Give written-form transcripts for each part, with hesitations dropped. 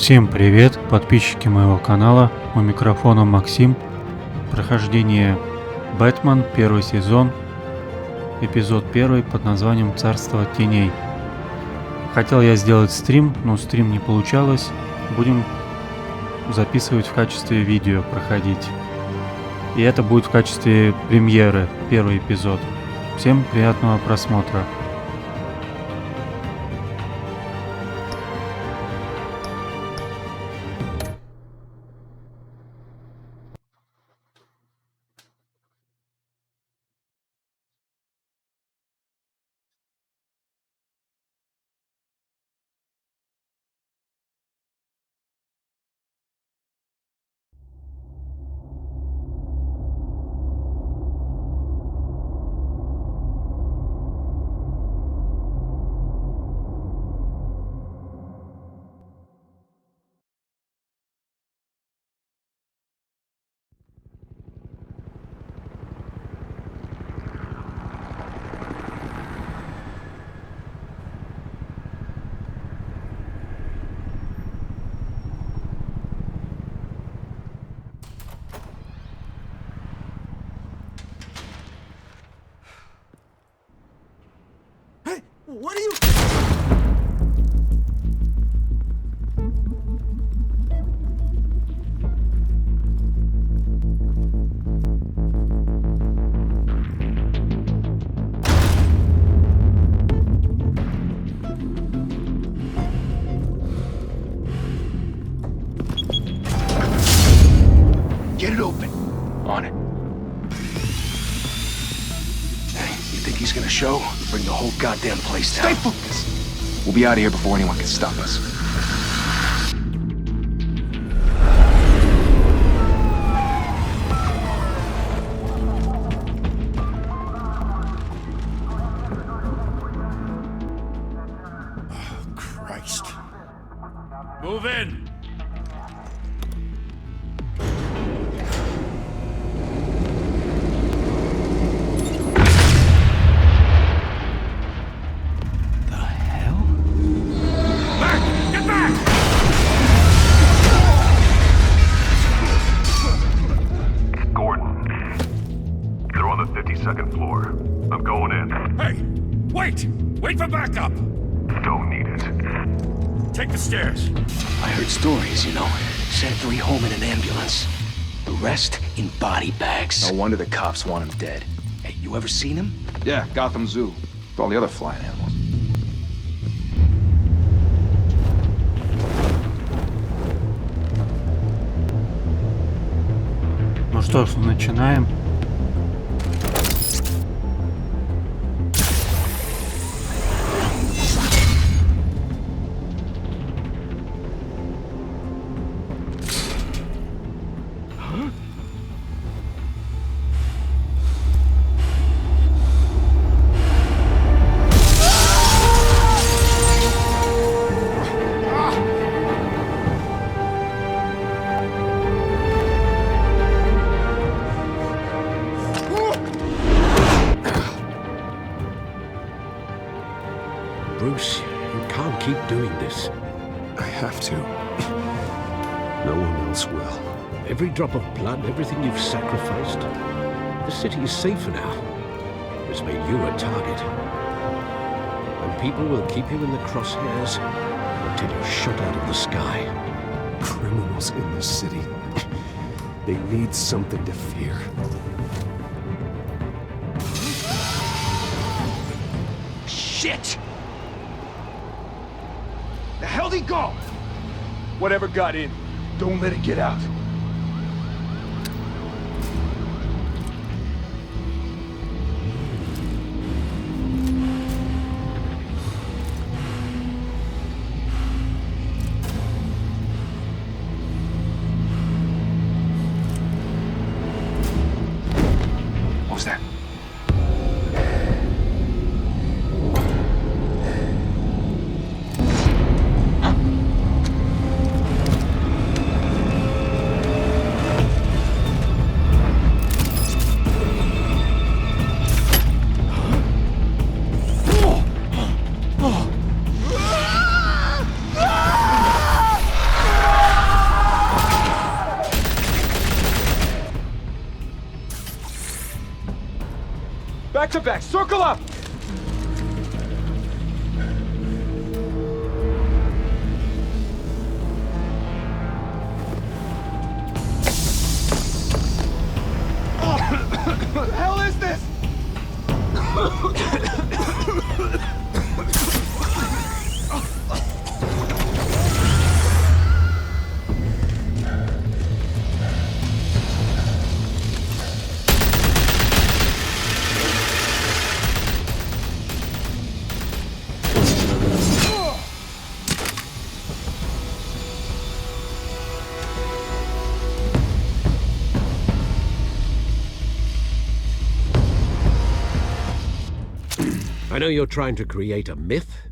Всем привет, подписчики моего канала, у микрофона Максим. Прохождение Бэтмен, первый сезон, эпизод 1 под названием «Царство теней». Хотел я сделать стрим, но стрим не получалось. Будем записывать в качестве видео, проходить. И это будет в качестве премьеры, первый эпизод. Всем приятного просмотра. What are you... Get it open. On it. You think he's gonna show? Bring the whole goddamn place down. Stay focused! We'll be out of here before anyone can stop us. Oh, Christ. Move in! Second floor. I'm going in. Hey! Wait! Wait for backup! Don't need it. Take the stairs. I heard stories, you know. Sent 3 home in an ambulance. The rest in body bags. No wonder the cops want him dead. Hey, you ever seen him? Yeah, Gotham Zoo. With all the other flying animals. Ну что ж, начинаем. Bruce, you can't keep doing this. I have to. No one else will. Every drop of blood, everything you've sacrificed. The city is safer now. It's made you a target. And people will keep you in the crosshairs until you're shot out of the sky. Criminals in this city. They need something to fear. Shit! The hell'd he go? Whatever got in, don't let it get out. What was that? Back to back, circle up! What the hell is this? I know you're trying to create a myth,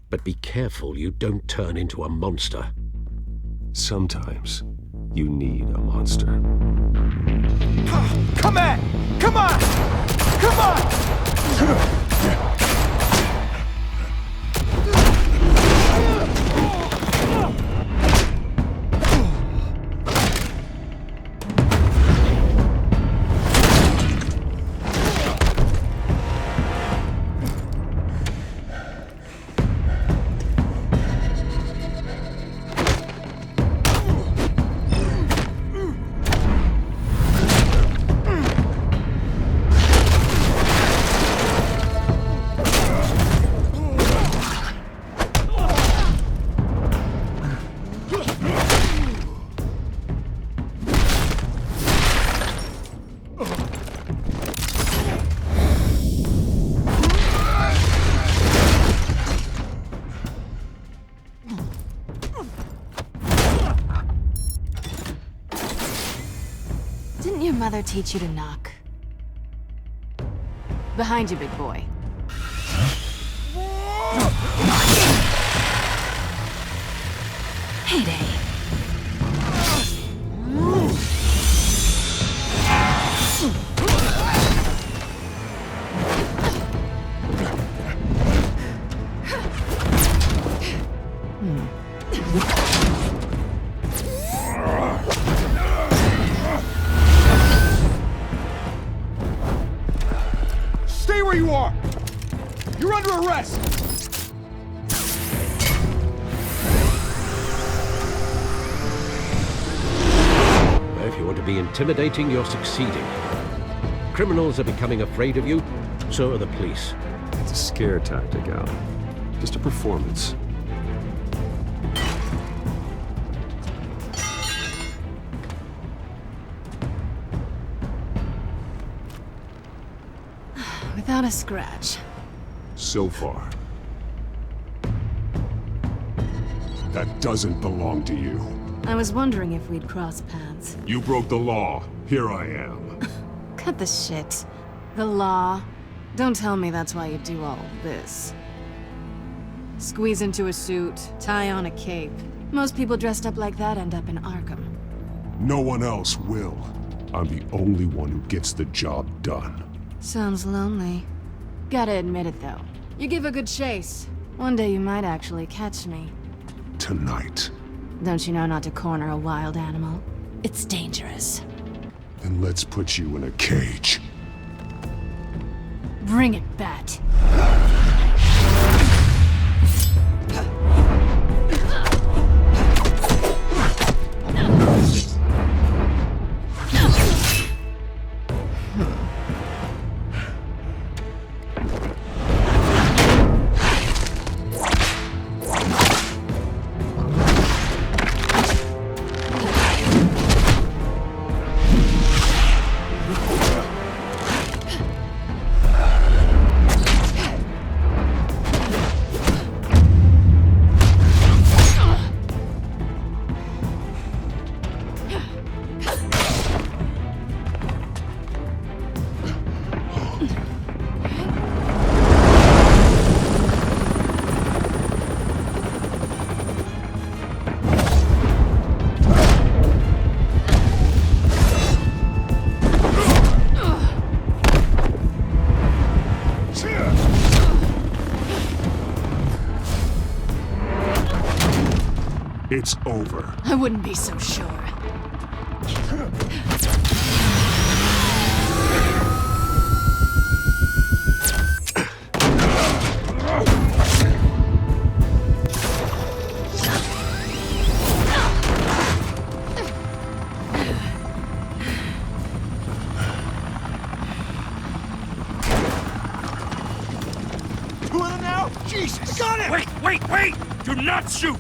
but be careful you don't turn into a monster. Sometimes you need a monster. Come on! Come on! Come on! Didn't your mother teach you to knock? Behind you, big boy. Heyday. Stay where you are! You're under arrest! If you want to be intimidating, you're succeeding. Criminals are becoming afraid of you, so are the police. It's a scare tactic, Al. Just a performance. Without a scratch. So far. That doesn't belong to you. I was wondering if we'd cross paths. You broke the law. Here I am. Cut the shit. The law. Don't tell me that's why you do all this. Squeeze into a suit, tie on a cape. Most people dressed up like that end up in Arkham. No one else will. I'm the only one who gets the job done. Sounds lonely. Gotta admit it though. You give a good chase. One day you might actually catch me. Tonight. Don't you know not to corner a wild animal? It's dangerous. Then let's put you in a cage. Bring it, Bat. It's over. I wouldn't be so sure. Jesus! Got him! Wait! Do not shoot!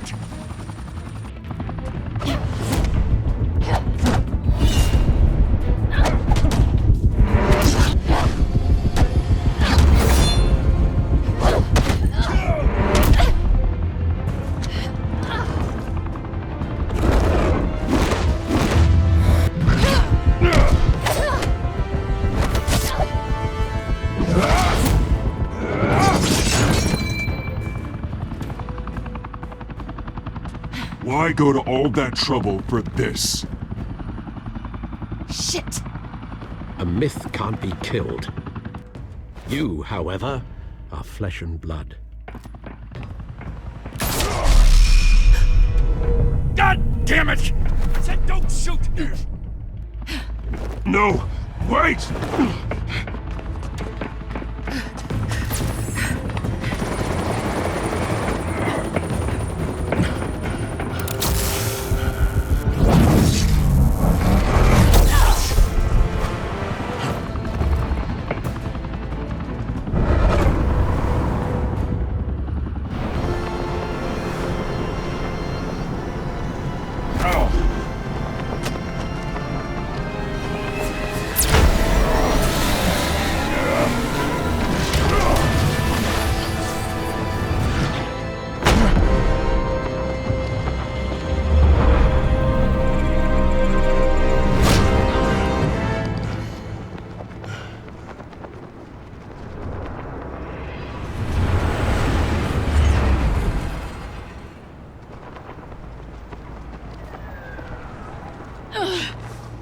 Why go to all that trouble for this? Shit! A myth can't be killed. You, however, are flesh and blood. God damn it! I said don't shoot! No! Wait!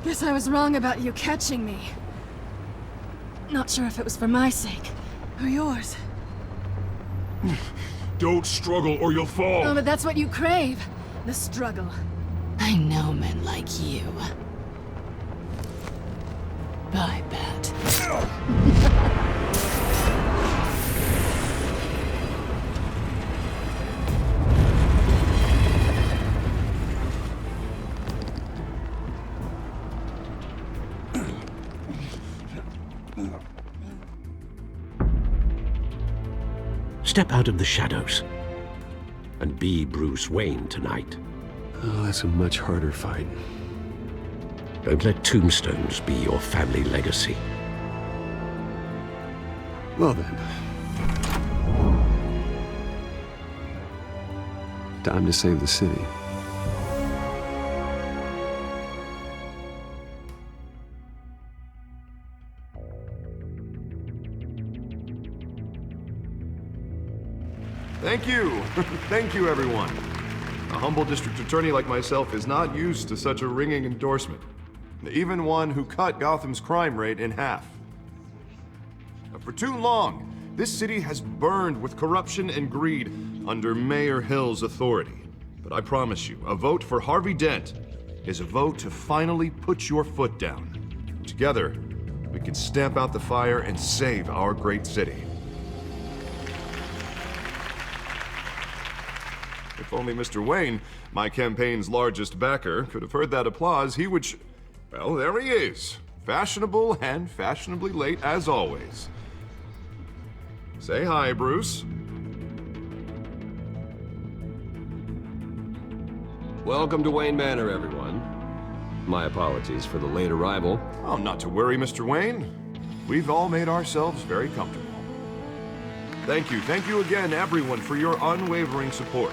Guess I was wrong about you catching me. Not sure if it was for my sake, or yours. Don't struggle or you'll fall! Oh, but that's what you crave. The struggle. I know men like you. Bye, Bat. Step out of the shadows and be Bruce Wayne tonight. Oh, that's a much harder fight. Don't let tombstones be your family legacy. Well then. Time to save the city. Thank you. Thank you, everyone. A humble district attorney like myself is not used to such a ringing endorsement. Even one who cut Gotham's crime rate in half. For too long, this city has burned with corruption and greed under Mayor Hill's authority. But I promise you, a vote for Harvey Dent is a vote to finally put your foot down. Together, we can stamp out the fire and save our great city. If only Mr. Wayne, my campaign's largest backer, could have heard that applause, he would well, there he is. Fashionable and fashionably late as always. Say hi, Bruce. Welcome to Wayne Manor, everyone. My apologies for the late arrival. Oh, not to worry, Mr. Wayne. We've all made ourselves very comfortable. Thank you again, everyone, for your unwavering support.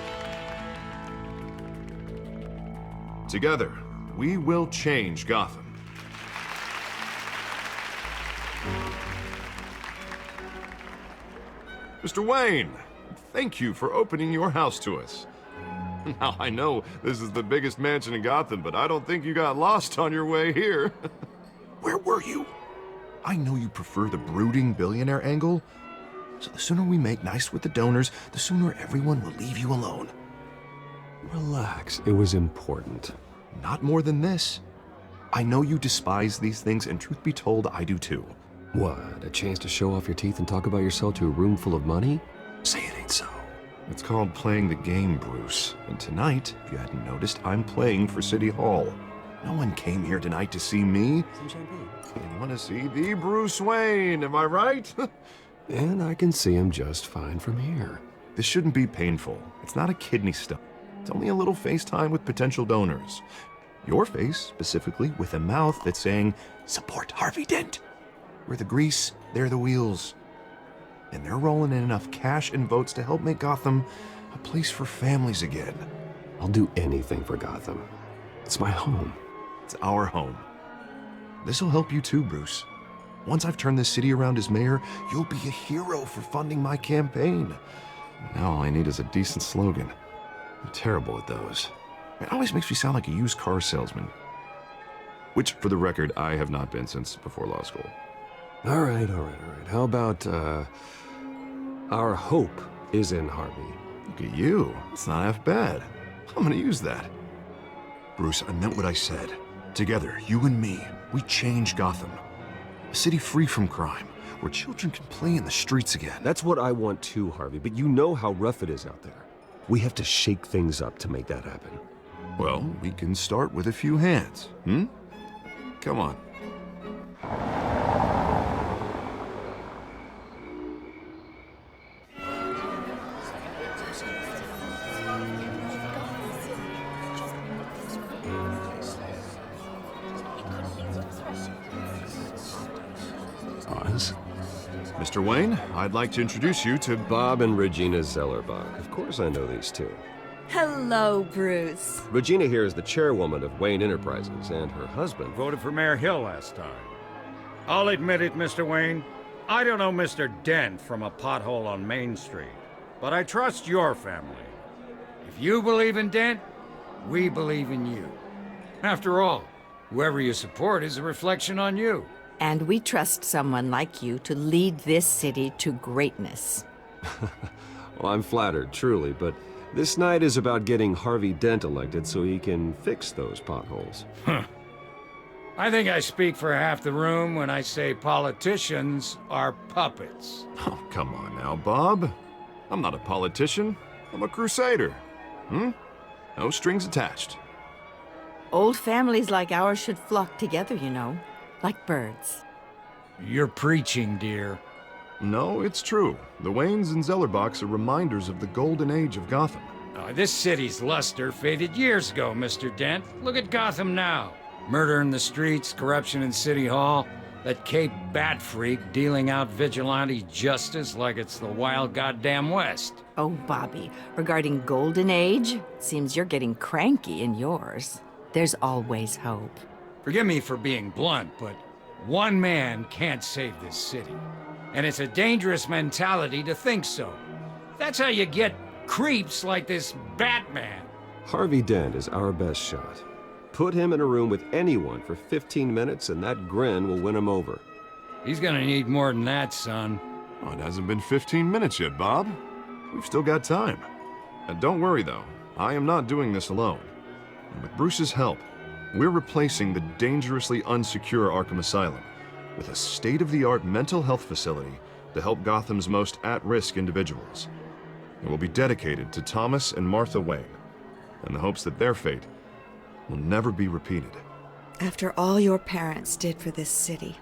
Together, we will change Gotham. Mr. Wayne, thank you for opening your house to us. Now, I know this is the biggest mansion in Gotham, but I don't think you got lost on your way here. Where were you? I know you prefer the brooding billionaire angle, so the sooner we make nice with the donors, the sooner everyone will leave you alone. Relax, it was important. Not more than this. I know you despise these things, and truth be told, I do too. What, a chance to show off your teeth and talk about yourself to a room full of money? Say it ain't so. It's called playing the game, Bruce. And tonight, if you hadn't noticed, I'm playing for City Hall. No one came here tonight to see me. Some champagne. They want to see the Bruce Wayne, am I right? And I can see him just fine from here. This shouldn't be painful. It's not a kidney stone. It's only a little FaceTime with potential donors. Your face, specifically, with a mouth that's saying, "Support Harvey Dent." We're the grease, they're the wheels. And they're rolling in enough cash and votes to help make Gotham a place for families again. I'll do anything for Gotham. It's my home. It's our home. This'll help you too, Bruce. Once I've turned this city around as mayor, you'll be a hero for funding my campaign. Now all I need is a decent slogan. I'm terrible at those. It always makes me sound like a used car salesman. Which, for the record, I have not been since before law school. All right. How about, our hope is in Harvey. Look at you. It's not half bad. I'm gonna use that. Bruce, I meant what I said. Together, you and me, we change Gotham. A city free from crime, where children can play in the streets again. That's what I want too, Harvey, but you know how rough it is out there. We have to shake things up to make that happen. Well, we can start with a few hands, Come on. Mr. Wayne, I'd like to introduce you to Bob and Regina Zellerbach. Of course I know these two. Hello, Bruce. Regina here is the chairwoman of Wayne Enterprises, and her husband Voted for Mayor Hill last time. I'll admit it, Mr. Wayne. I don't know Mr. Dent from a pothole on Main Street, but I trust your family. If you believe in Dent, we believe in you. After all, whoever you support is a reflection on you. And we trust someone like you to lead this city to greatness. Well, I'm flattered, truly, but this night is about getting Harvey Dent elected so he can fix those potholes. I think I speak for half the room when I say politicians are puppets. Oh, come on now, Bob. I'm not a politician. I'm a crusader. No strings attached. Old families like ours should flock together, you know, like birds. You're preaching, dear. No, it's true. The Waynes and Zellerbachs are reminders of the golden age of Gotham. This city's luster faded years ago, Mr. Dent. Look at Gotham now. Murder in the streets, corruption in City Hall, that Cape Bat freak dealing out vigilante justice like it's the wild goddamn West. Oh, Bobby, regarding Golden Age, seems you're getting cranky in yours. There's always hope. Forgive me for being blunt, but one man can't save this city. And it's a dangerous mentality to think so. That's how you get creeps like this Batman. Harvey Dent is our best shot. Put him in a room with anyone for 15 minutes and that grin will win him over. He's gonna need more than that, son. Oh, it hasn't been 15 minutes yet, Bob. We've still got time. And don't worry, though. I am not doing this alone. And with Bruce's help, we're replacing the dangerously unsecure Arkham Asylum with a state-of-the-art mental health facility to help Gotham's most at-risk individuals. It will be dedicated to Thomas and Martha Wayne, in the hopes that their fate will never be repeated. After all your parents did for this city,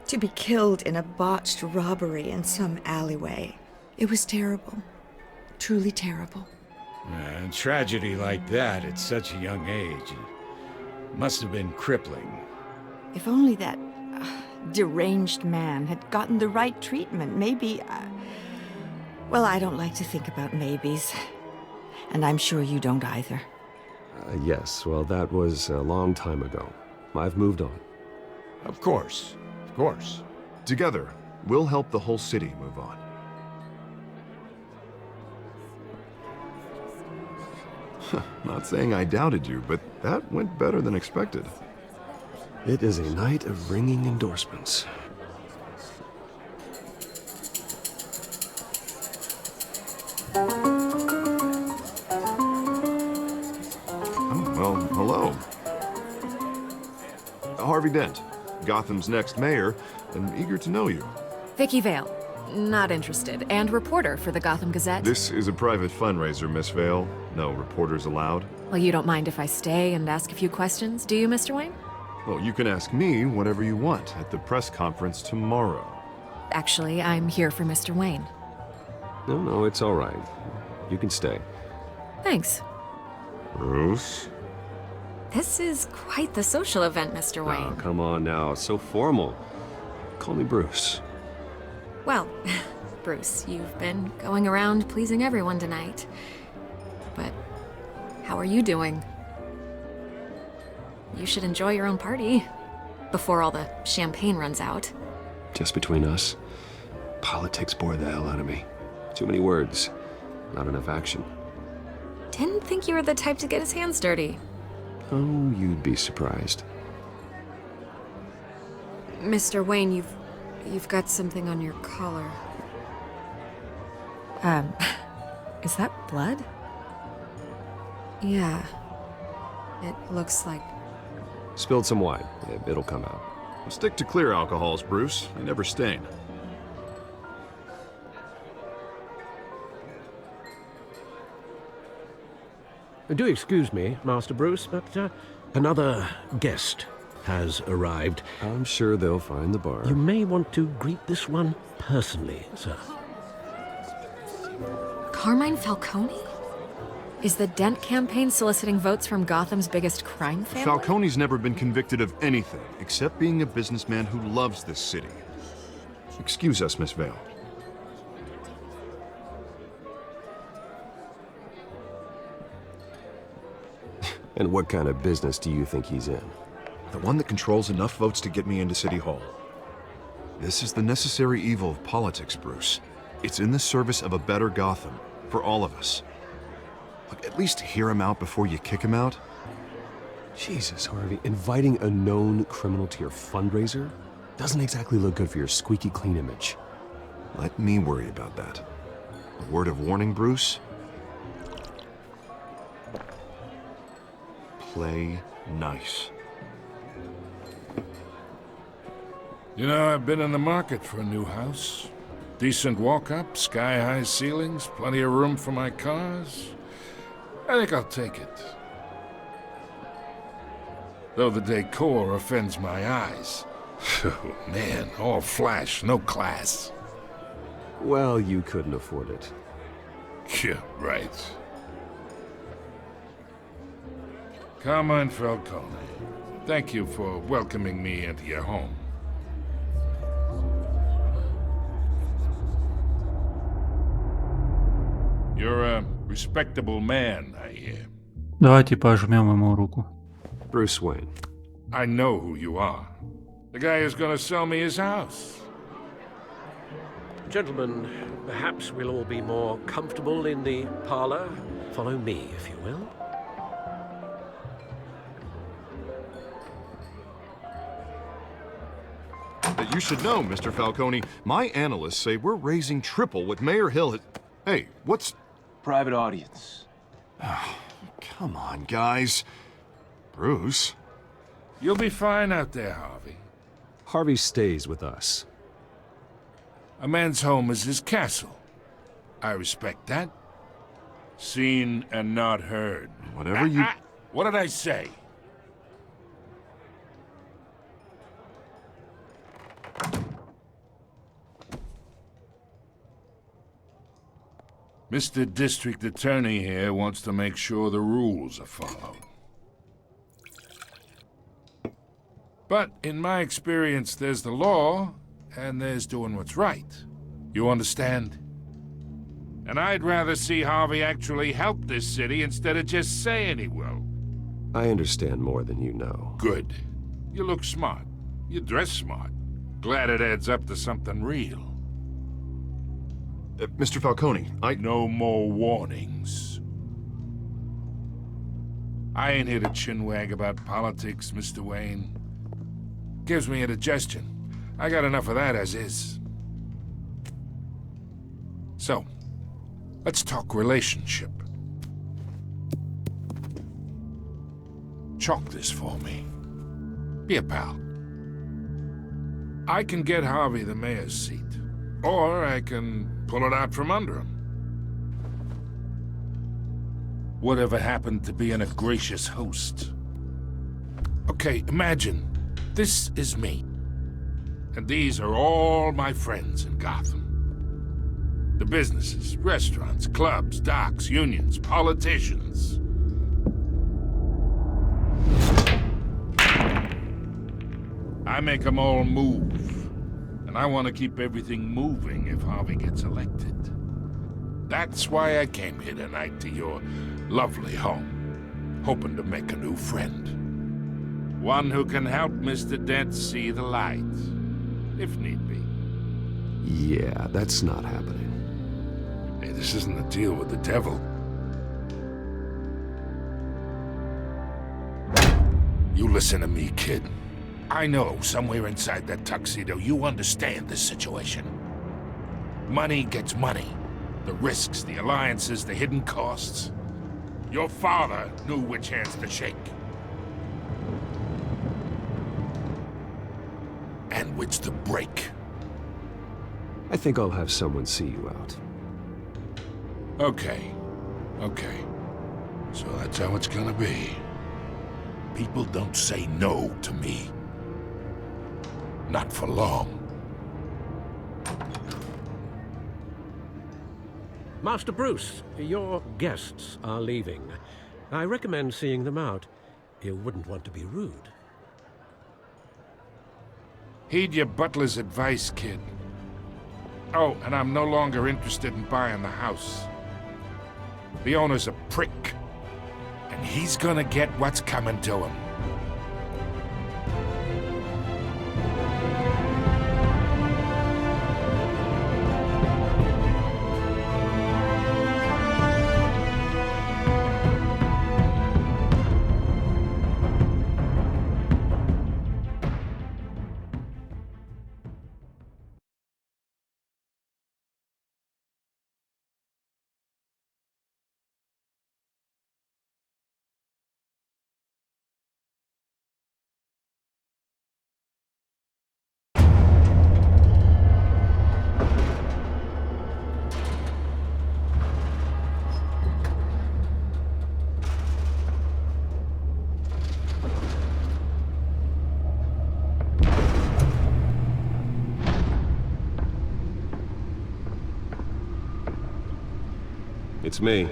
to be killed in a botched robbery in some alleyway, it was terrible. Truly terrible. A tragedy like that at such a young age, it must have been crippling. If only that deranged man had gotten the right treatment, maybe... well, I don't like to think about maybes. And I'm sure you don't either. Yes, well, that was a long time ago. I've moved on. Of course. Of course. Together, we'll help the whole city move on. Not saying I doubted you, but that went better than expected. It is a night of ringing endorsements. Well, hello. Harvey Dent, Gotham's next mayor, and eager to know you. Vicky Vale, not interested, and reporter for the Gotham Gazette. This is a private fundraiser, Miss Vale. No reporters allowed. Well, you don't mind if I stay and ask a few questions, do you, Mr. Wayne? Well, you can ask me whatever you want at the press conference tomorrow. Actually, I'm here for Mr. Wayne. No, it's all right. You can stay. Thanks. Bruce? This is quite the social event, Mr. Wayne. Oh, come on now. So formal. Call me Bruce. Well, Bruce, you've been going around pleasing everyone tonight. But how are you doing? You should enjoy your own party before all the champagne runs out. Just between us, politics bore the hell out of me. Too many words, not enough action. Didn't think you were the type to get his hands dirty. Oh, you'd be surprised. Mr. Wayne, you've got something on your collar. Is that blood? Yeah. It looks like... Spilled some wine. It'll come out. Stick to clear alcohols, Bruce. They never stain. Do excuse me, Master Bruce, but another guest has arrived. I'm sure they'll find the bar. You may want to greet this one personally, sir. Carmine Falcone? Is the Dent campaign soliciting votes from Gotham's biggest crime family? Falcone's never been convicted of anything, except being a businessman who loves this city. Excuse us, Miss Vale. And what kind of business do you think he's in? The one that controls enough votes to get me into City Hall. This is the necessary evil of politics, Bruce. It's in the service of a better Gotham, for all of us. Look, at least hear him out before you kick him out. Jesus, Harvey, inviting a known criminal to your fundraiser doesn't exactly look good for your squeaky clean image. Let me worry about that. A word of warning, Bruce? Play nice. You know, I've been in the market for a new house. Decent walk-up, sky-high ceilings, plenty of room for my cars. I think I'll take it. Though the decor offends my eyes. Oh, man, all flash, no class. Well, you couldn't afford it. Yeah, right. Carmine Falcone, thank you for welcoming me into your home. You're a respectable man, I hear. Давайте пожмем ему руку. Bruce Wayne. I know who you are. The guy who's gonna sell me his house. Gentlemen, perhaps we'll all be more comfortable in the parlor. Follow me, if you will. You should know, Mr. Falcone, my analysts say we're raising triple what Mayor Hill has... Hey, what's... Private audience. Oh, come on, guys. Bruce? You'll be fine out there, Harvey. Harvey stays with us. A man's home is his castle. I respect that. Seen and not heard. Whatever you... What did I say? Mr. District Attorney here wants to make sure the rules are followed. But in my experience, there's the law, and there's doing what's right. You understand? And I'd rather see Harvey actually help this city instead of just saying he will. I understand more than you know. Good. You look smart. You dress smart. Glad it adds up to something real. Mr. Falcone, No more warnings. I ain't here to chinwag about politics, Mr. Wayne. Gives me indigestion. I got enough of that as is. So, let's talk relationship. Chalk this for me. Be a pal. I can get Harvey the mayor's seat, or I can pull it out from under him. Whatever happened to being a gracious host? Okay, imagine, this is me. And these are all my friends in Gotham. The businesses, restaurants, clubs, docks, unions, politicians. I make them all move. And I want to keep everything moving if Harvey gets elected. That's why I came here tonight to your lovely home, hoping to make a new friend. One who can help Mr. Dent see the light, if need be. Yeah, that's not happening. Hey, this isn't a deal with the devil. You listen to me, kid. I know somewhere inside that tuxedo you understand this situation. Money gets money. The risks, the alliances, the hidden costs. Your father knew which hands to shake. And which to break. I think I'll have someone see you out. Okay. Okay. So that's how it's gonna be. People don't say no to me. Not for long. Master Bruce, your guests are leaving. I recommend seeing them out. You wouldn't want to be rude. Heed your butler's advice, kid. Oh, and I'm no longer interested in buying the house. The owner's a prick, and he's gonna get what's coming to him. It's me.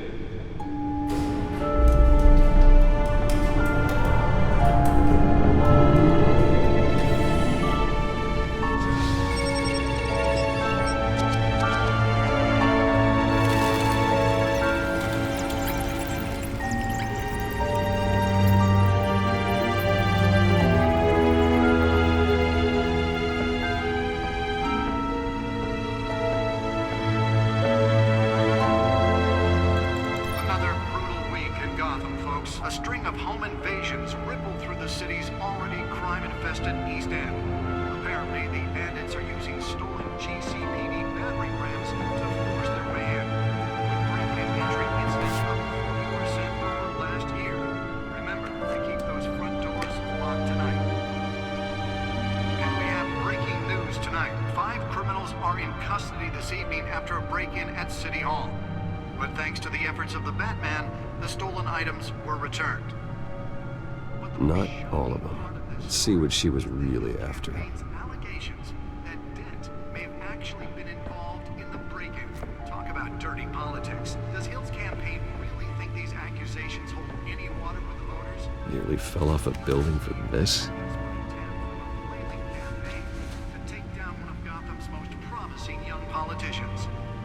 Not all of them. Let's see what she was really after. Allegations that Dent may have actually been involved in the break-in. Talk about dirty politics. Does Hill's campaign really think these accusations hold any water with the voters? Nearly fell off a building for this.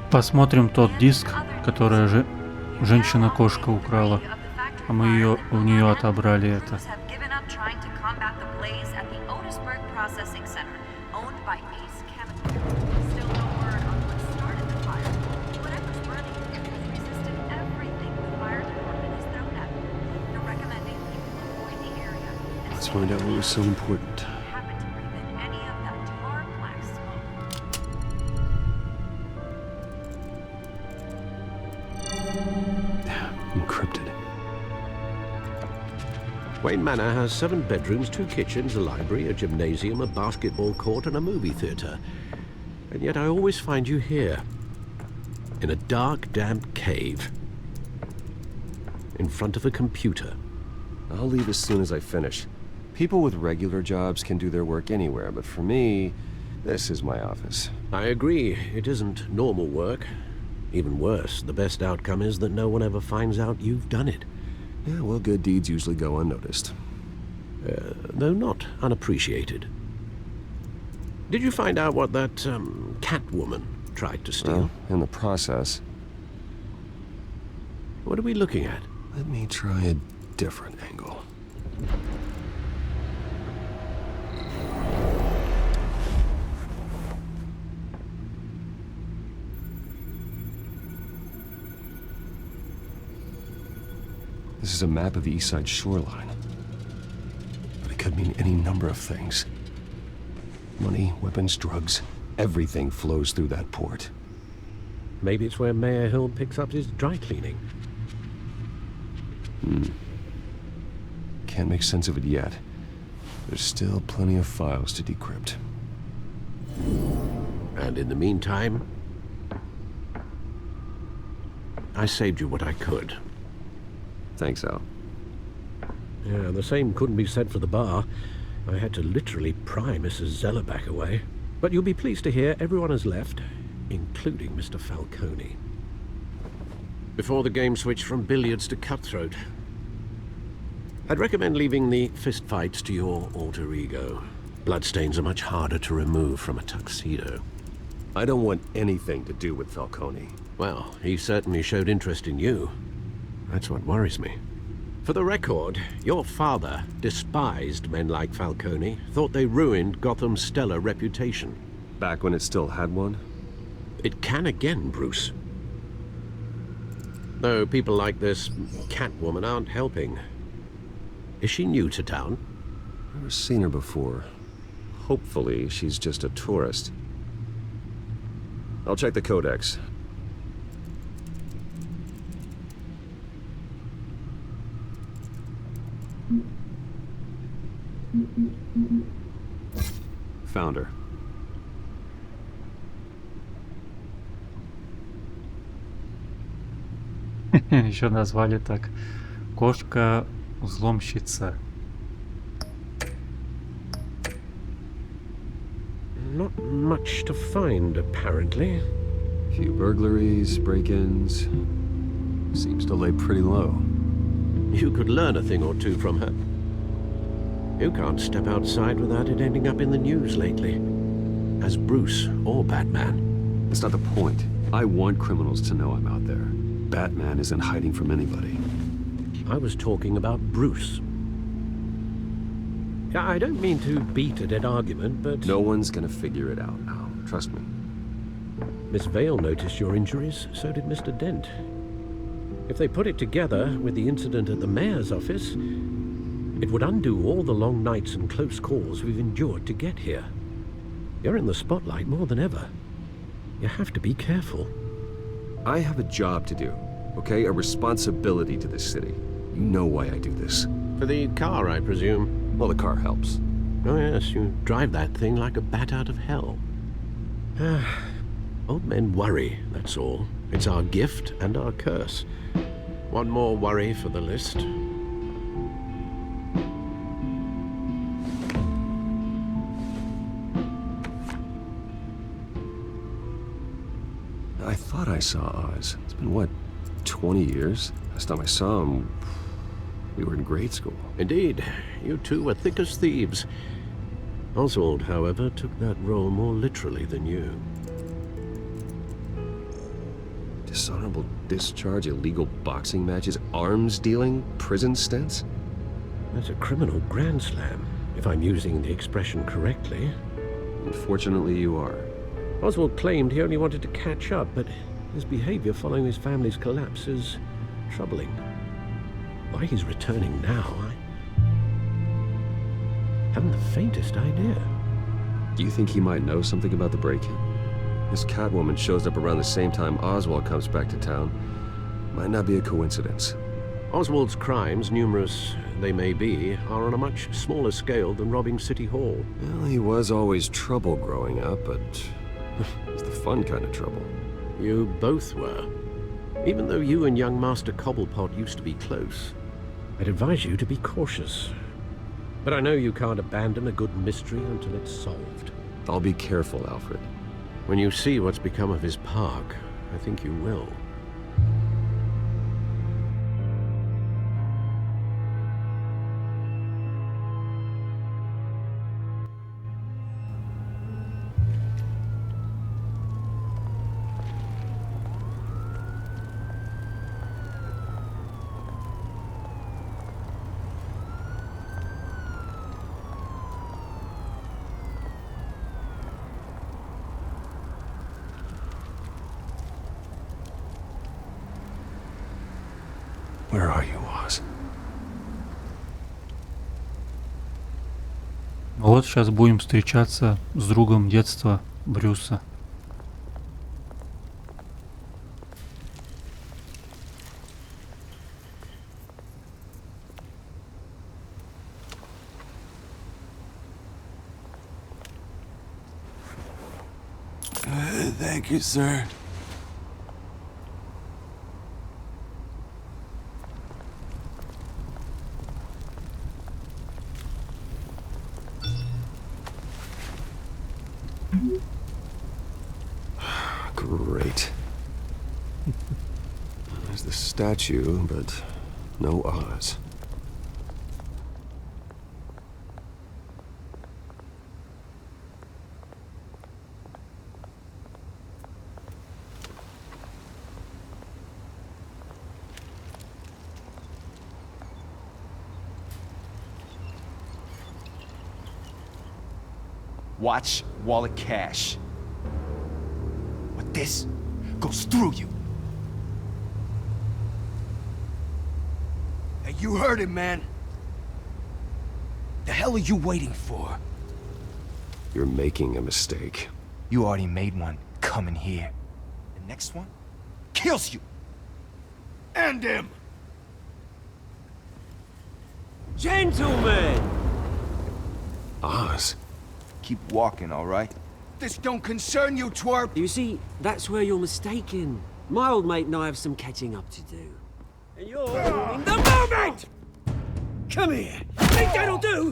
Посмотрим тот диск, который женщина-кошка украла, а мы у нее отобрали это. Let's find out what was so important. Encrypted. Wayne Manor has 7 bedrooms, 2 kitchens, a library, a gymnasium, a basketball court, and a movie theater. And yet I always find you here, in a dark, damp cave, in front of a computer. I'll leave as soon as I finish. People with regular jobs can do their work anywhere, but for me, This is my office. I agree, it isn't normal work. Even worse, the best outcome is that no one ever finds out you've done it. Yeah, well, good deeds usually go unnoticed. Though not unappreciated. Did you find out what that, Catwoman tried to steal? Well, in the process. What are we looking at? Let me try a different angle. This is a map of the East Side shoreline. But it could mean any number of things. Money, weapons, drugs, everything flows through that port. Maybe it's where Mayor Hill picks up his dry cleaning. Can't make sense of it yet. There's still plenty of files to decrypt. And in the meantime, I saved you what I could. Thanks, Al. Yeah, the same couldn't be said for the bar. I had to literally pry Mrs. Zeller back away. But you'll be pleased to hear everyone has left, including Mr. Falcone. Before the game switched from billiards to cutthroat. I'd recommend leaving the fistfights to your alter ego. Bloodstains are much harder to remove from a tuxedo. I don't want anything to do with Falcone. Well, he certainly showed interest in you. That's what worries me. For the record, your father despised men like Falcone, thought they ruined Gotham's stellar reputation. Back when it still had one? It can again, Bruce. Though people like this Catwoman aren't helping. Is she new to town? Never seen her before. Hopefully, she's just a tourist. I'll check the codex. Found her. Еще назвали так. Кошка-взломщица. Not much to find, apparently. Few burglaries, break-ins. Seems to lay pretty low. You could learn a thing or two from her. You can't step outside without it ending up in the news lately. As Bruce or Batman. That's not the point. I want criminals to know I'm out there. Batman isn't hiding from anybody. I was talking about Bruce. I don't mean to beat a dead argument, but... No one's gonna figure it out now. Trust me. Miss Vale noticed your injuries, so did Mr. Dent. If they put it together with the incident at the mayor's office, it would undo all the long nights and close calls we've endured to get here. You're in the spotlight more than ever. You have to be careful. I have a job to do, okay? A responsibility to this city. You know why I do this. For the car, I presume. Well, the car helps. Oh yes, you drive that thing like a bat out of hell. Old men worry, that's all. It's our gift and our curse. One more worry for the list. I thought I saw Oz. It's been, what, 20 years? Last time I saw him, we were in grade school. Indeed. You two were thick as thieves. Oswald, however, took that role more literally than you. Dishonorable discharge, illegal boxing matches, arms dealing, prison stints? That's a criminal grand slam, if I'm using the expression correctly. Unfortunately, you are. Oswald claimed he only wanted to catch up, but his behavior following his family's collapse is troubling. Why he's returning now, I haven't the faintest idea. Do you think he might know something about the break-in? This Catwoman shows up around the same time Oswald comes back to town. Might not be a coincidence. Oswald's crimes, numerous they may be, are on a much smaller scale than robbing City Hall. Well, he was always trouble growing up, but it's the fun kind of trouble. You both were. Even though you and young Master Cobblepot used to be close, I'd advise you to be cautious. But I know you can't abandon a good mystery until it's solved. I'll be careful, Alfred. When you see what's become of his park, I think you will. Where are you, Oz? Вот сейчас будем встречаться с другом детства Брюса. Thank you, sir. Great. There's the statue, but no Oz. Watch wallet cash. What this goes through you. Hey, you heard it, man. The hell are you waiting for? You're making a mistake. You already made one coming here. The next one kills you. And him. Gentlemen! Oz? Keep walking, all right? This don't concern you, twerp! You see, that's where you're mistaken. My old mate and I have some catching up to do. And you're ruining the moment! Come here. Think that'll do?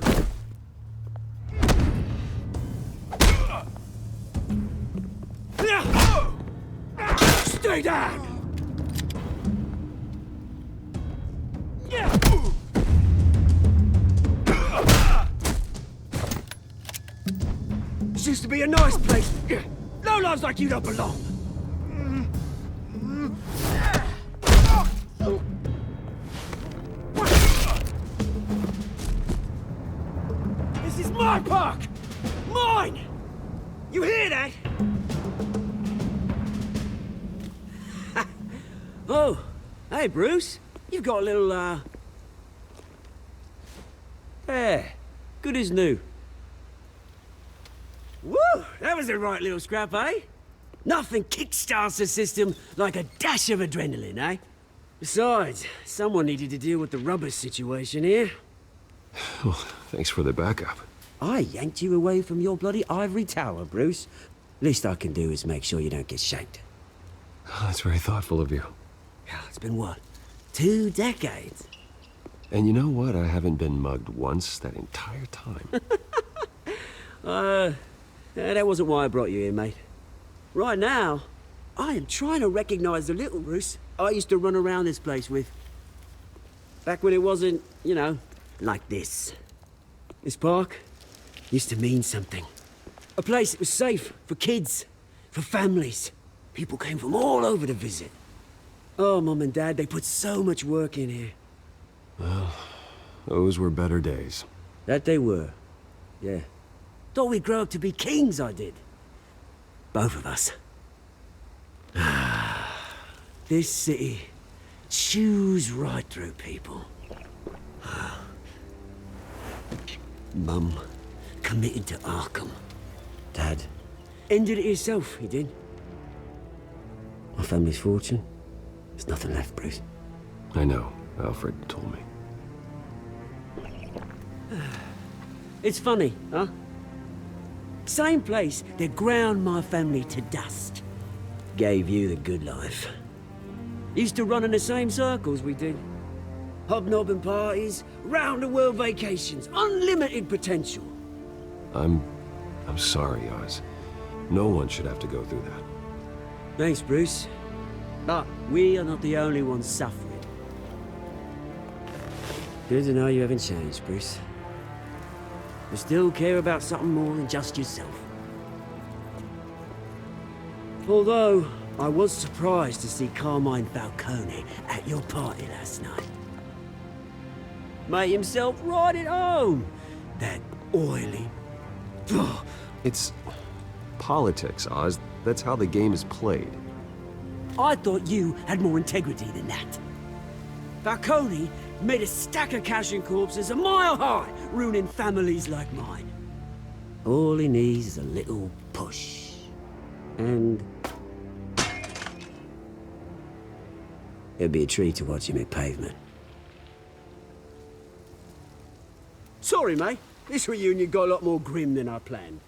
Stay down! This used to be a nice place. No lives like you don't belong. This is my park! Mine! You hear that? Oh, hey Bruce. You've got a little, There. Good as new. Woo! That was a right little scrap, eh? Nothing kickstarts the system like a dash of adrenaline, eh? Besides, someone needed to deal with the rubber situation here. Well, thanks for the backup. I yanked you away from your bloody ivory tower, Bruce. Least I can do is make sure you don't get shanked. Oh, that's very thoughtful of you. Yeah, it's been what? 2 decades? And you know what? I haven't been mugged once that entire time. That wasn't why I brought you here, mate. Right now, I am trying to recognize the little Bruce I used to run around this place with. Back when it wasn't, you know, like this. This park used to mean something. A place that was safe for kids, for families. People came from all over to visit. Oh, Mum and Dad, they put so much work in here. Well, those were better days. That they were, yeah. Thought we'd grow up to be kings, I did. Both of us. This city chews right through people. Mum committed to Arkham. Dad ended it himself, he did. My family's fortune, there's nothing left, Bruce. I know. Alfred told me. It's funny, huh? Same place that ground my family to dust. Gave you the good life. Used to run in the same circles we did. Hobnobbing parties, round-the-world vacations, unlimited potential. I'm I'm sorry, Oz. No one should have to go through that. Thanks, Bruce. But we are not the only ones suffering. Good to know you haven't changed, Bruce. You still care about something more than just yourself. Although, I was surprised to see Carmine Falcone at your party last night. Made himself right at home. That oily... It's politics, Oz. That's how the game is played. I thought you had more integrity than that. Falcone made a stack of cash and corpses a mile high, ruining families like mine. All he needs is a little push. And... it'd be a treat to watch him hit pavement. Sorry, mate. This reunion got a lot more grim than I planned.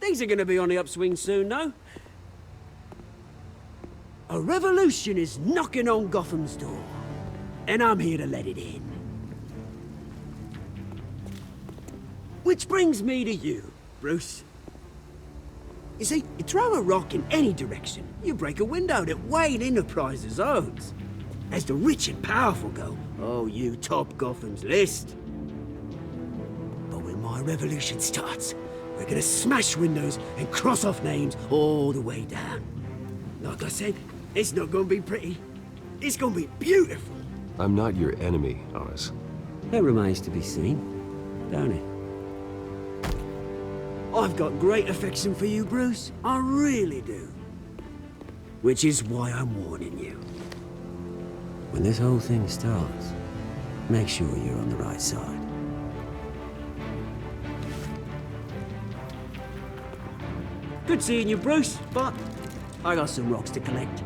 Things are gonna be on the upswing soon, though. A revolution is knocking on Gotham's door. And I'm here to let it in. Which brings me to you, Bruce. You see, you throw a rock in any direction, you break a window that Wayne Enterprises owns. As the rich and powerful go, oh, you top Gotham's list. But when my revolution starts, we're gonna smash windows and cross off names all the way down. Like I said, it's not gonna be pretty. It's gonna be beautiful. I'm not your enemy, Oz. That remains to be seen, don't it? I've got great affection for you, Bruce. I really do. Which is why I'm warning you. When this whole thing starts, make sure you're on the right side. Good seeing you, Bruce, but I got some rocks to collect.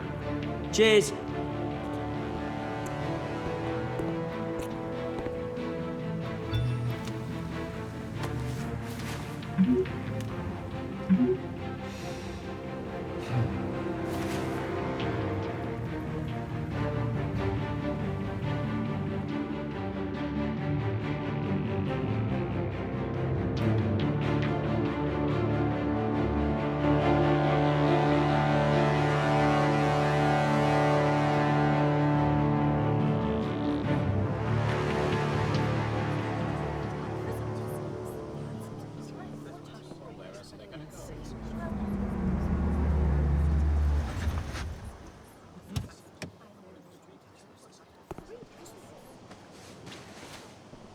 Cheers.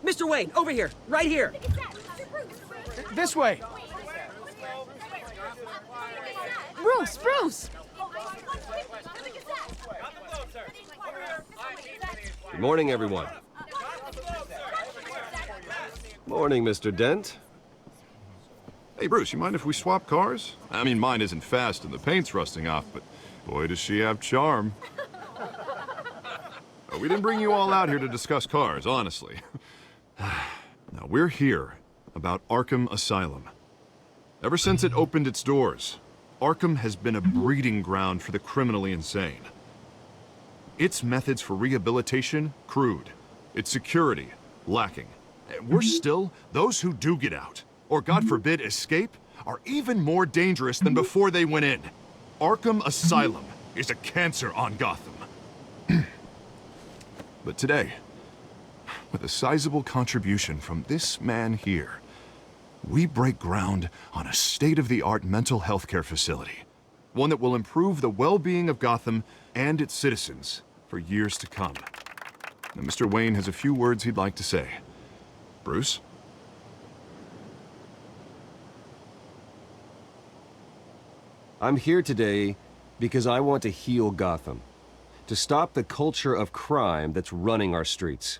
Mr. Wayne, over here, right here. This way. Bruce! Good morning, everyone. Morning, Mr. Dent. Hey, Bruce, you mind if we swap cars? I mean, mine isn't fast and the paint's rusting off, but boy, does she have charm. We didn't bring you all out here to discuss cars, honestly. Now, we're here about Arkham Asylum. Ever since it opened its doors, Arkham has been a breeding ground for the criminally insane. Its methods for rehabilitation, crude. Its security, lacking. Worse still, those who do get out, or God forbid escape, are even more dangerous than before they went in. Arkham Asylum is a cancer on Gotham. But today, with a sizable contribution from this man here, we break ground on a state-of-the-art mental health care facility. One that will improve the well-being of Gotham and its citizens for years to come. Now, Mr. Wayne has a few words he'd like to say. Bruce? I'm here today because I want to heal Gotham. To stop the culture of crime that's running our streets.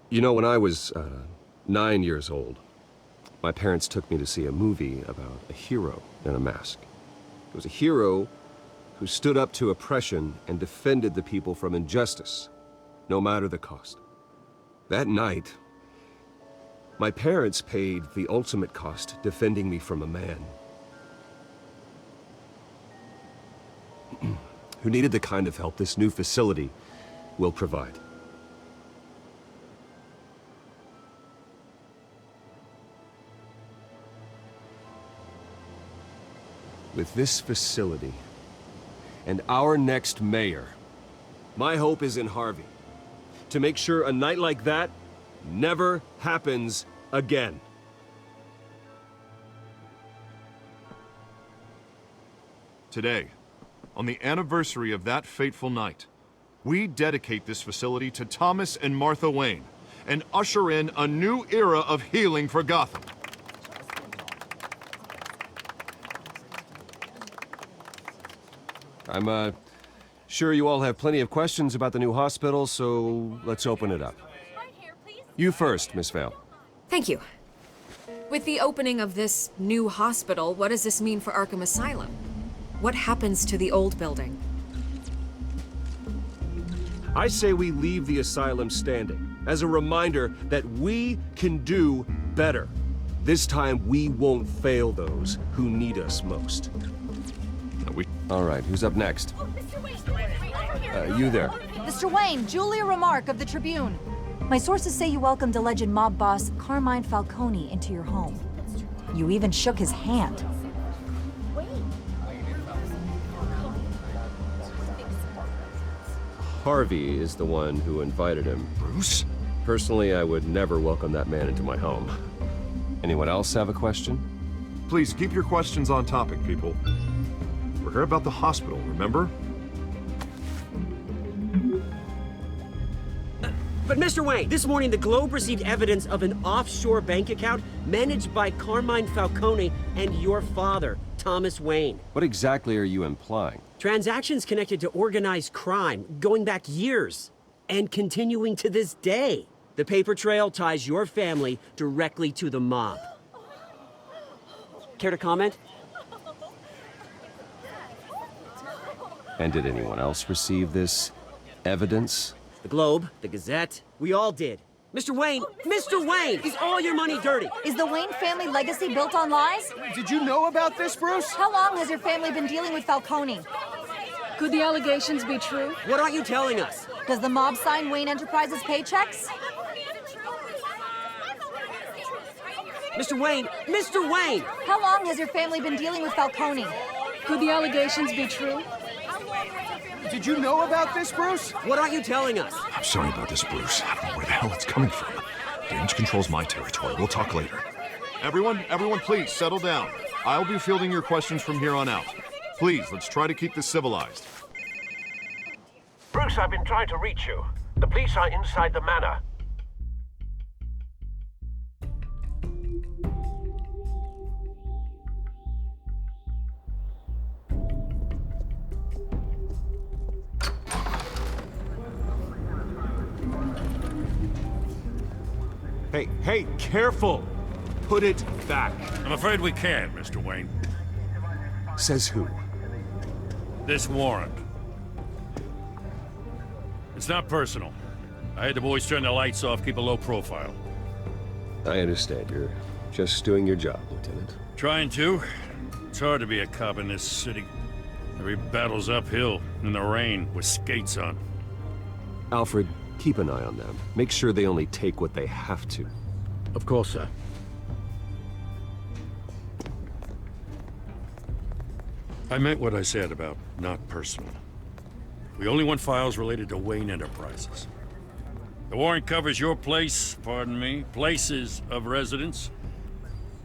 You know, when I was 9 years old, my parents took me to see a movie about a hero in a mask. It was a hero who stood up to oppression and defended the people from injustice, no matter the cost. That night, my parents paid the ultimate cost defending me from a man who needed the kind of help this new facility will provide. with this facility and our next mayor, my hope is in Harvey. To make sure a night like that never happens again. Today, on the anniversary of that fateful night, we dedicate this facility to Thomas and Martha Wayne and usher in a new era of healing for Gotham. I'm sure you all have plenty of questions about the new hospital, so let's open it up. You first, Miss Vale. Thank you. With the opening of this new hospital, what does this mean for Arkham Asylum? What happens to the old building? I say we leave the asylum standing as a reminder that we can do better. This time we won't fail those who need us most. All right, who's up next? You there. Mr. Wayne, Julia Remark of the Tribune. My sources say you welcomed alleged mob boss Carmine Falcone into your home. You even shook his hand. Harvey is the one who invited him. Bruce? Personally, I would never welcome that man into my home. Anyone else have a question? Please keep your questions on topic, people. We're here about the hospital, remember? But Mr. Wayne, this morning the Globe received evidence of an offshore bank account managed by Carmine Falcone and your father, Thomas Wayne. What exactly are you implying? Transactions connected to organized crime, going back years, and continuing to this day. The paper trail ties your family directly to the mob. Care to comment? And did anyone else receive this evidence? The Globe, the Gazette, we all did. Mr. Wayne, is all your money dirty? Is the Wayne family legacy built on lies? Did you know about this, Bruce? How long has your family been dealing with Falcone? Could the allegations be true? What aren't you telling us? Does the mob sign Wayne Enterprises paychecks? Mr. Wayne! How long has your family been dealing with Falcone? Could the allegations be true? Did you know about this, Bruce? What aren't you telling us? I'm sorry about this, Bruce. I don't know where the hell it's coming from. Damage control's my territory. We'll talk later. Everyone, please, settle down. I'll be fielding your questions from here on out. Please, let's try to keep this civilized. Bruce, I've been trying to reach you. The police are inside the manor. Hey, careful! Put it back. I'm afraid we can't, Mr. Wayne. Says who? This warrant. It's not personal. I had the boys turn the lights off, keep a low profile. I understand. You're just doing your job, Lieutenant. Trying to. It's hard to be a cop in this city. Every battle's uphill, in the rain, with skates on. Alfred, keep an eye on them. Make sure they only take what they have to. Of course, sir. I meant what I said about not personal. We only want files related to Wayne Enterprises. The warrant covers your place, pardon me, places of residence,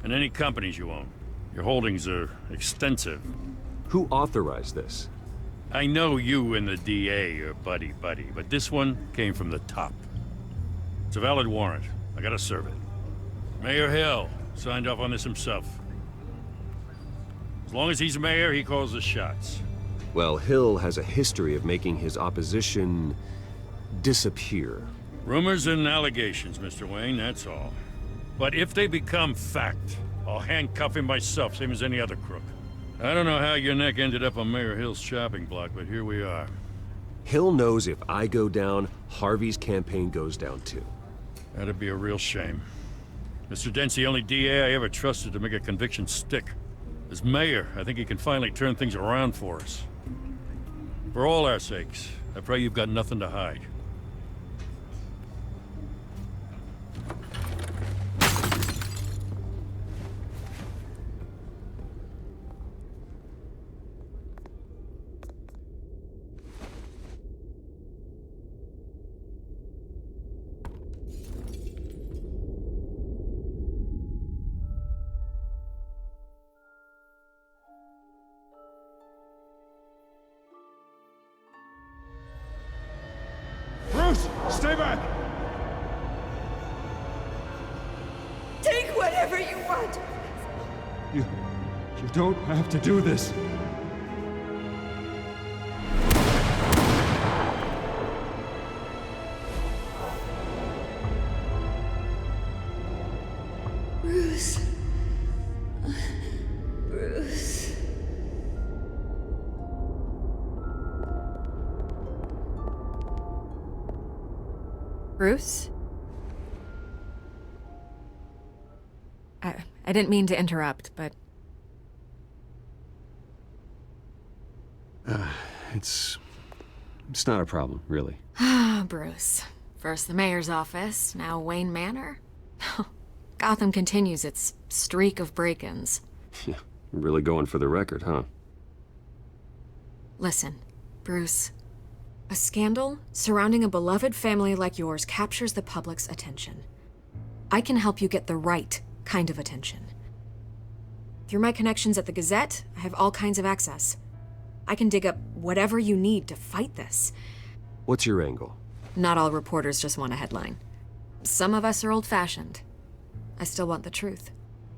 and any companies you own. Your holdings are extensive. Who authorized this? I know you and the DA are buddy-buddy, but this one came from the top. It's a valid warrant. I gotta serve it. Mayor Hill signed off on this himself. As long as he's mayor, he calls the shots. Well, Hill has a history of making his opposition disappear. Rumors and allegations, Mr. Wayne, that's all. But if they become fact, I'll handcuff him myself, same as any other crook. I don't know how your neck ended up on Mayor Hill's chopping block, but here we are. Hill knows if I go down, Harvey's campaign goes down too. That'd be a real shame. Mr. Dent's the only DA I ever trusted to make a conviction stick. As mayor, I think he can finally turn things around for us. For all our sakes, I pray you've got nothing to hide. God! You don't have to do this. Bruce. Bruce. Bruce? I didn't mean to interrupt, but... It's not a problem, really. Ah, Bruce. First the mayor's office, now Wayne Manor. Gotham continues its streak of break-ins. Yeah, really going for the record, huh? Listen, Bruce. A scandal surrounding a beloved family like yours captures the public's attention. I can help you get the right kind of attention. Through my connections at the Gazette, I have all kinds of access. I can dig up whatever you need to fight this. What's your angle? Not all reporters just want a headline. Some of us are old-fashioned. I still want the truth.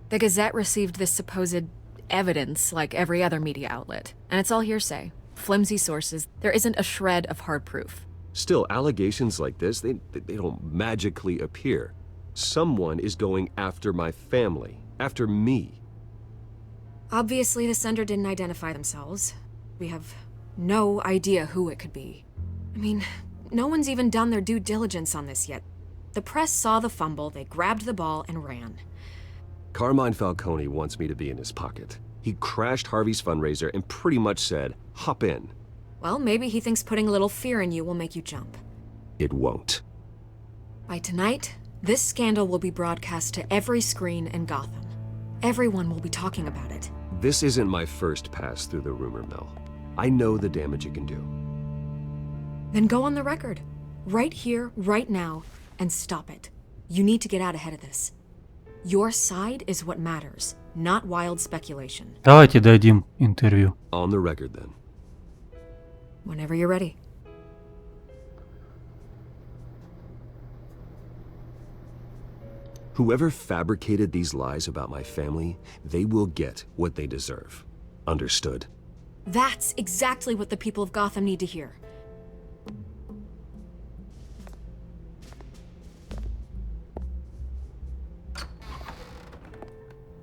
The Gazette received this supposed evidence like every other media outlet, and it's all hearsay. Flimsy sources. There isn't a shred of hard proof. Still, allegations like this, they don't magically appear. Someone is going after my family, after me. Obviously, the sender didn't identify themselves. We have no idea who it could be. I mean, no one's even done their due diligence on this yet. The press saw the fumble, they grabbed the ball and ran. Carmine Falcone wants me to be in his pocket. He crashed Harvey's fundraiser and pretty much said, hop in. Well, maybe he thinks putting a little fear in you will make you jump. It won't. By tonight, this scandal will be broadcast to every screen in Gotham. Everyone will be talking about it. This isn't my first pass through the rumor mill. I know the damage it can do. Then go on the record. Right here, right now, and stop it. You need to get out ahead of this. Your side is what matters, not wild speculation. Давайте дадим интервью. On the record, then. Whenever you're ready. Whoever fabricated these lies about my family, they will get what they deserve. Understood? That's exactly what the people of Gotham need to hear.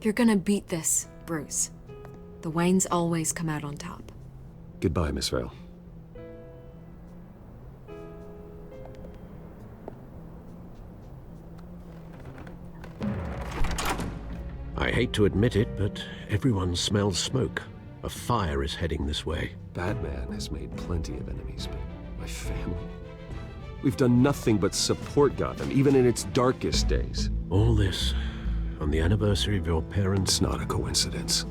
You're gonna beat this, Bruce. The Waynes always come out on top. Goodbye, Miss Vale. I hate to admit it, but everyone smells smoke. A fire is heading this way. Batman has made plenty of enemies, but my family? We've done nothing but support Gotham, even in its darkest days. All this on the anniversary of your parents'... It's not a coincidence.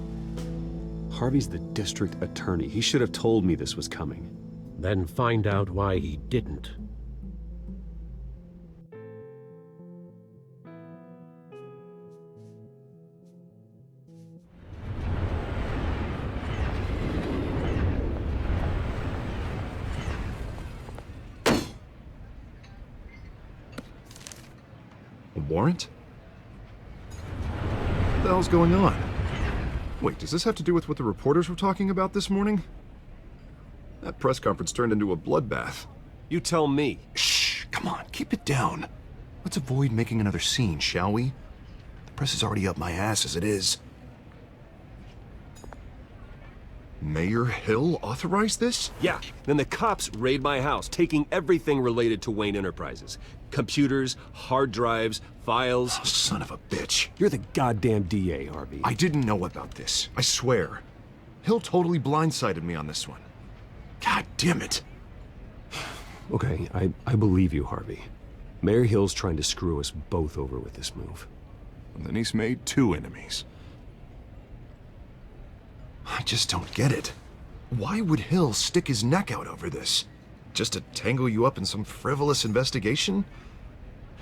Harvey's the district attorney. He should have told me this was coming. Then find out why he didn't. A warrant? What the hell's going on? Wait, does this have to do with what the reporters were talking about this morning? That press conference turned into a bloodbath. You tell me. Shh, come on, keep it down. Let's avoid making another scene, shall we? The press is already up my ass as it is. Mayor Hill authorized this? Yeah, then the cops raid my house, taking everything related to Wayne Enterprises. Computers, hard drives, files. Oh, son of a bitch. You're the goddamn DA, Harvey. I didn't know about this, I swear. Hill totally blindsided me on this one. God damn it. Okay, I believe you, Harvey. Mayor Hill's trying to screw us both over with this move. And then he's made two enemies. I just don't get it. Why would Hill stick his neck out over this? Just to tangle you up in some frivolous investigation?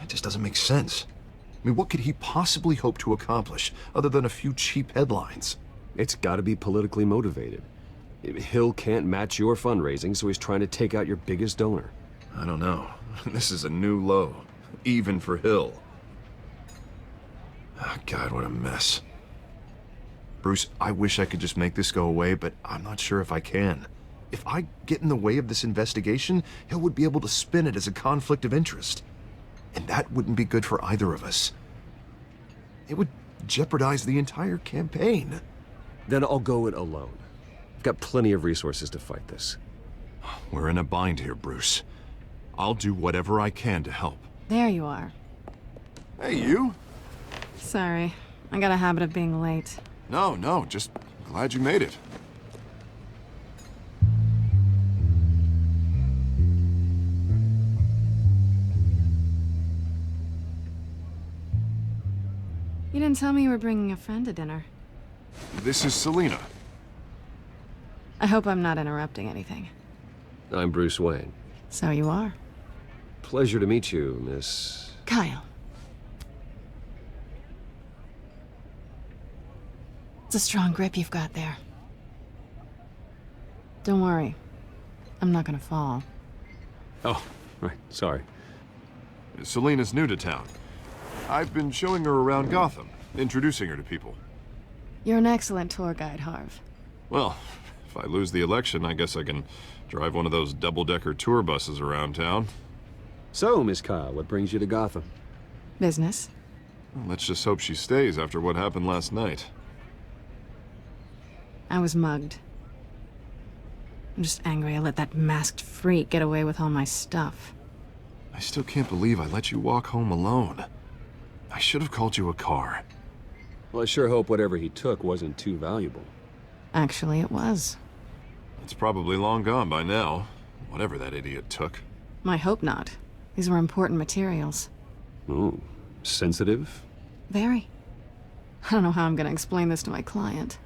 It just doesn't make sense. I mean, what could he possibly hope to accomplish other than a few cheap headlines? It's gotta be politically motivated. Hill can't match your fundraising, so he's trying to take out your biggest donor. I don't know. This is a new low, even for Hill. Oh, God, what a mess. Bruce, I wish I could just make this go away, but I'm not sure if I can. If I get in the way of this investigation, Hill would be able to spin it as a conflict of interest. And that wouldn't be good for either of us. It would jeopardize the entire campaign. Then I'll go it alone. I've got plenty of resources to fight this. We're in a bind here, Bruce. I'll do whatever I can to help. There you are. Hey, you? Sorry, I got a habit of being late. No, just glad you made it. You didn't tell me you were bringing a friend to dinner. This is Selena. I hope I'm not interrupting anything. I'm Bruce Wayne. So you are. Pleasure to meet you, Miss... Kyle. It's a strong grip you've got there. Don't worry. I'm not gonna fall. Oh, right, sorry. Selena's new to town. I've been showing her around Gotham, introducing her to people. You're an excellent tour guide, Harv. Well, if I lose the election, I guess I can drive one of those double-decker tour buses around town. So, Miss Kyle, what brings you to Gotham? Business. Well, let's just hope she stays after what happened last night. I was mugged. I'm just angry I let that masked freak get away with all my stuff. I still can't believe I let you walk home alone. I should have called you a car. Well, I sure hope whatever he took wasn't too valuable. Actually, it was. It's probably long gone by now, whatever that idiot took. I hope not. These were important materials. Ooh, sensitive? Very. I don't know how I'm gonna explain this to my client.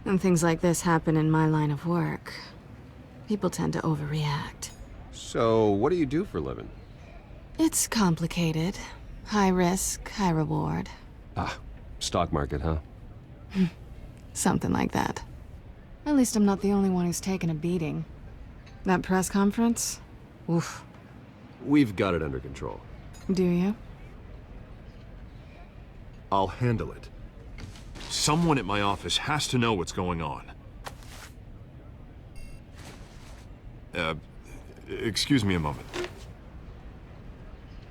When things like this happen in my line of work, people tend to overreact. So, what do you do for a living? It's complicated. High risk, high reward. Ah, stock market, huh? Something like that. At least I'm not the only one who's taken a beating. That press conference? Oof. We've got it under control. Do you? I'll handle it. Someone at my office has to know what's going on. Excuse me a moment.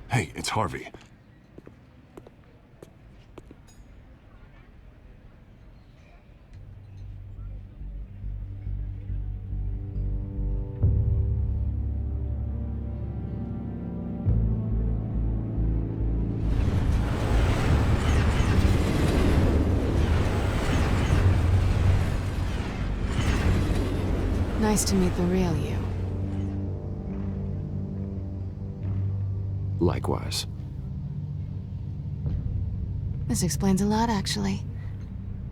Hey, it's Harvey. Nice to meet the real you. Likewise. This explains a lot, actually.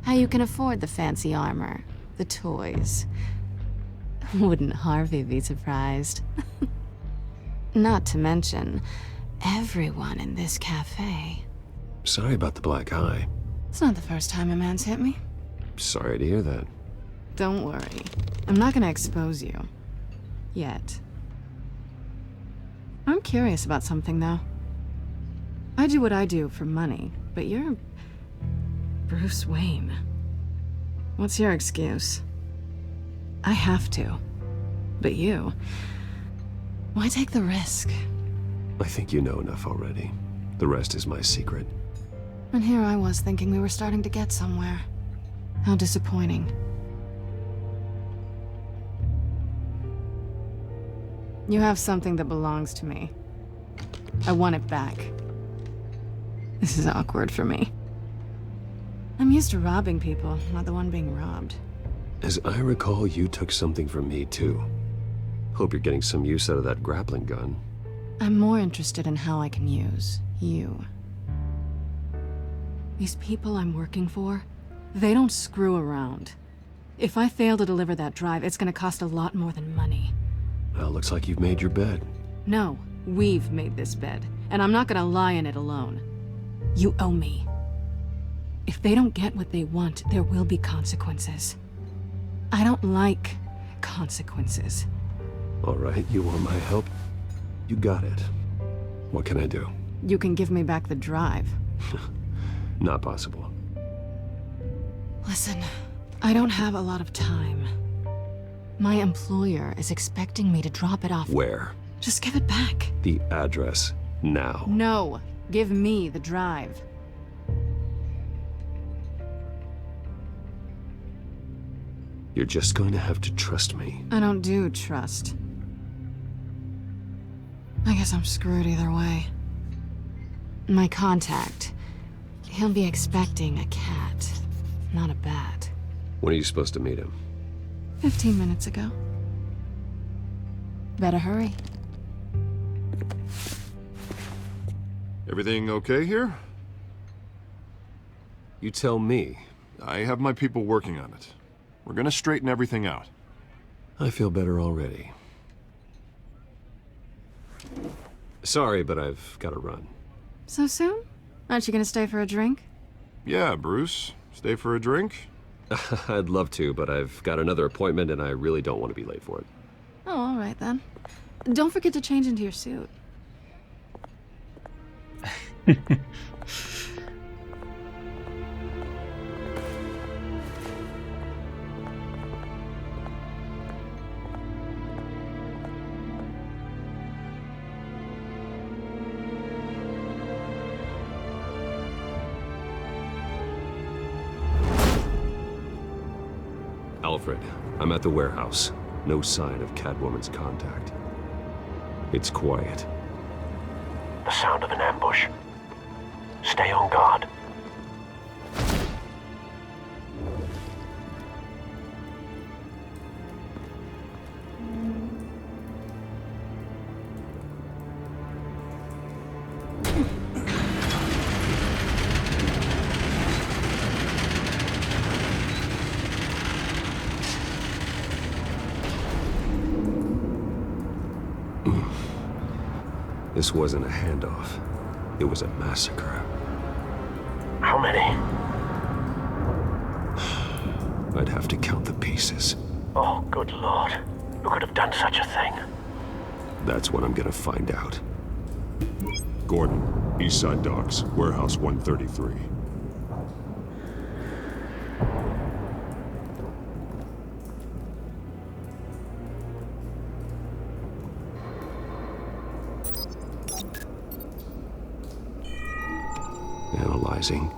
How you can afford the fancy armor, the toys. Wouldn't Harvey be surprised? Not to mention, everyone in this cafe. Sorry about the black eye. It's not the first time a man's hit me. Sorry to hear that. Don't worry. I'm not gonna expose you. Yet. I'm curious about something, though. I do what I do for money, but you're... Bruce Wayne. What's your excuse? I have to. But you... Why take the risk? I think you know enough already. The rest is my secret. And here I was thinking we were starting to get somewhere. How disappointing. You have something that belongs to me. I want it back. This is awkward for me. I'm used to robbing people, not the one being robbed. As I recall, you took something from me, too. Hope you're getting some use out of that grappling gun. I'm more interested in how I can use you. These people I'm working for, they don't screw around. If I fail to deliver that drive, it's gonna cost a lot more than money. Well, looks like you've made your bed. No, we've made this bed, and I'm not gonna lie in it alone. You owe me. If they don't get what they want, there will be consequences. I don't like consequences. All right, you want my help? You got it. What can I do? You can give me back the drive. Not possible. Listen, I don't have a lot of time. My employer is expecting me to drop it off. Where? Just give it back. The address, now. No, give me the drive. You're just going to have to trust me. I don't do trust. I guess I'm screwed either way. My contact, he'll be expecting a cat, not a bat. When are you supposed to meet him? 15 minutes ago. Better hurry. Everything okay here? You tell me. I have my people working on it. We're gonna straighten everything out. I feel better already. Sorry, but I've got to run. So soon? Aren't you gonna stay for a drink? Yeah, Bruce. Stay for a drink? I'd love to, but I've got another appointment and I really don't want to be late for it. Oh, all right then. Don't forget to change into your suit. Alfred, I'm at the warehouse. No sign of Catwoman's contact. It's quiet. The sound of an ambush. Stay on guard. This wasn't a handoff. It was a massacre. How many? I'd have to count the pieces. Oh, good lord. Who could have done such a thing? That's what I'm gonna find out. Gordon, Eastside Docks, Warehouse 133. Analyzing.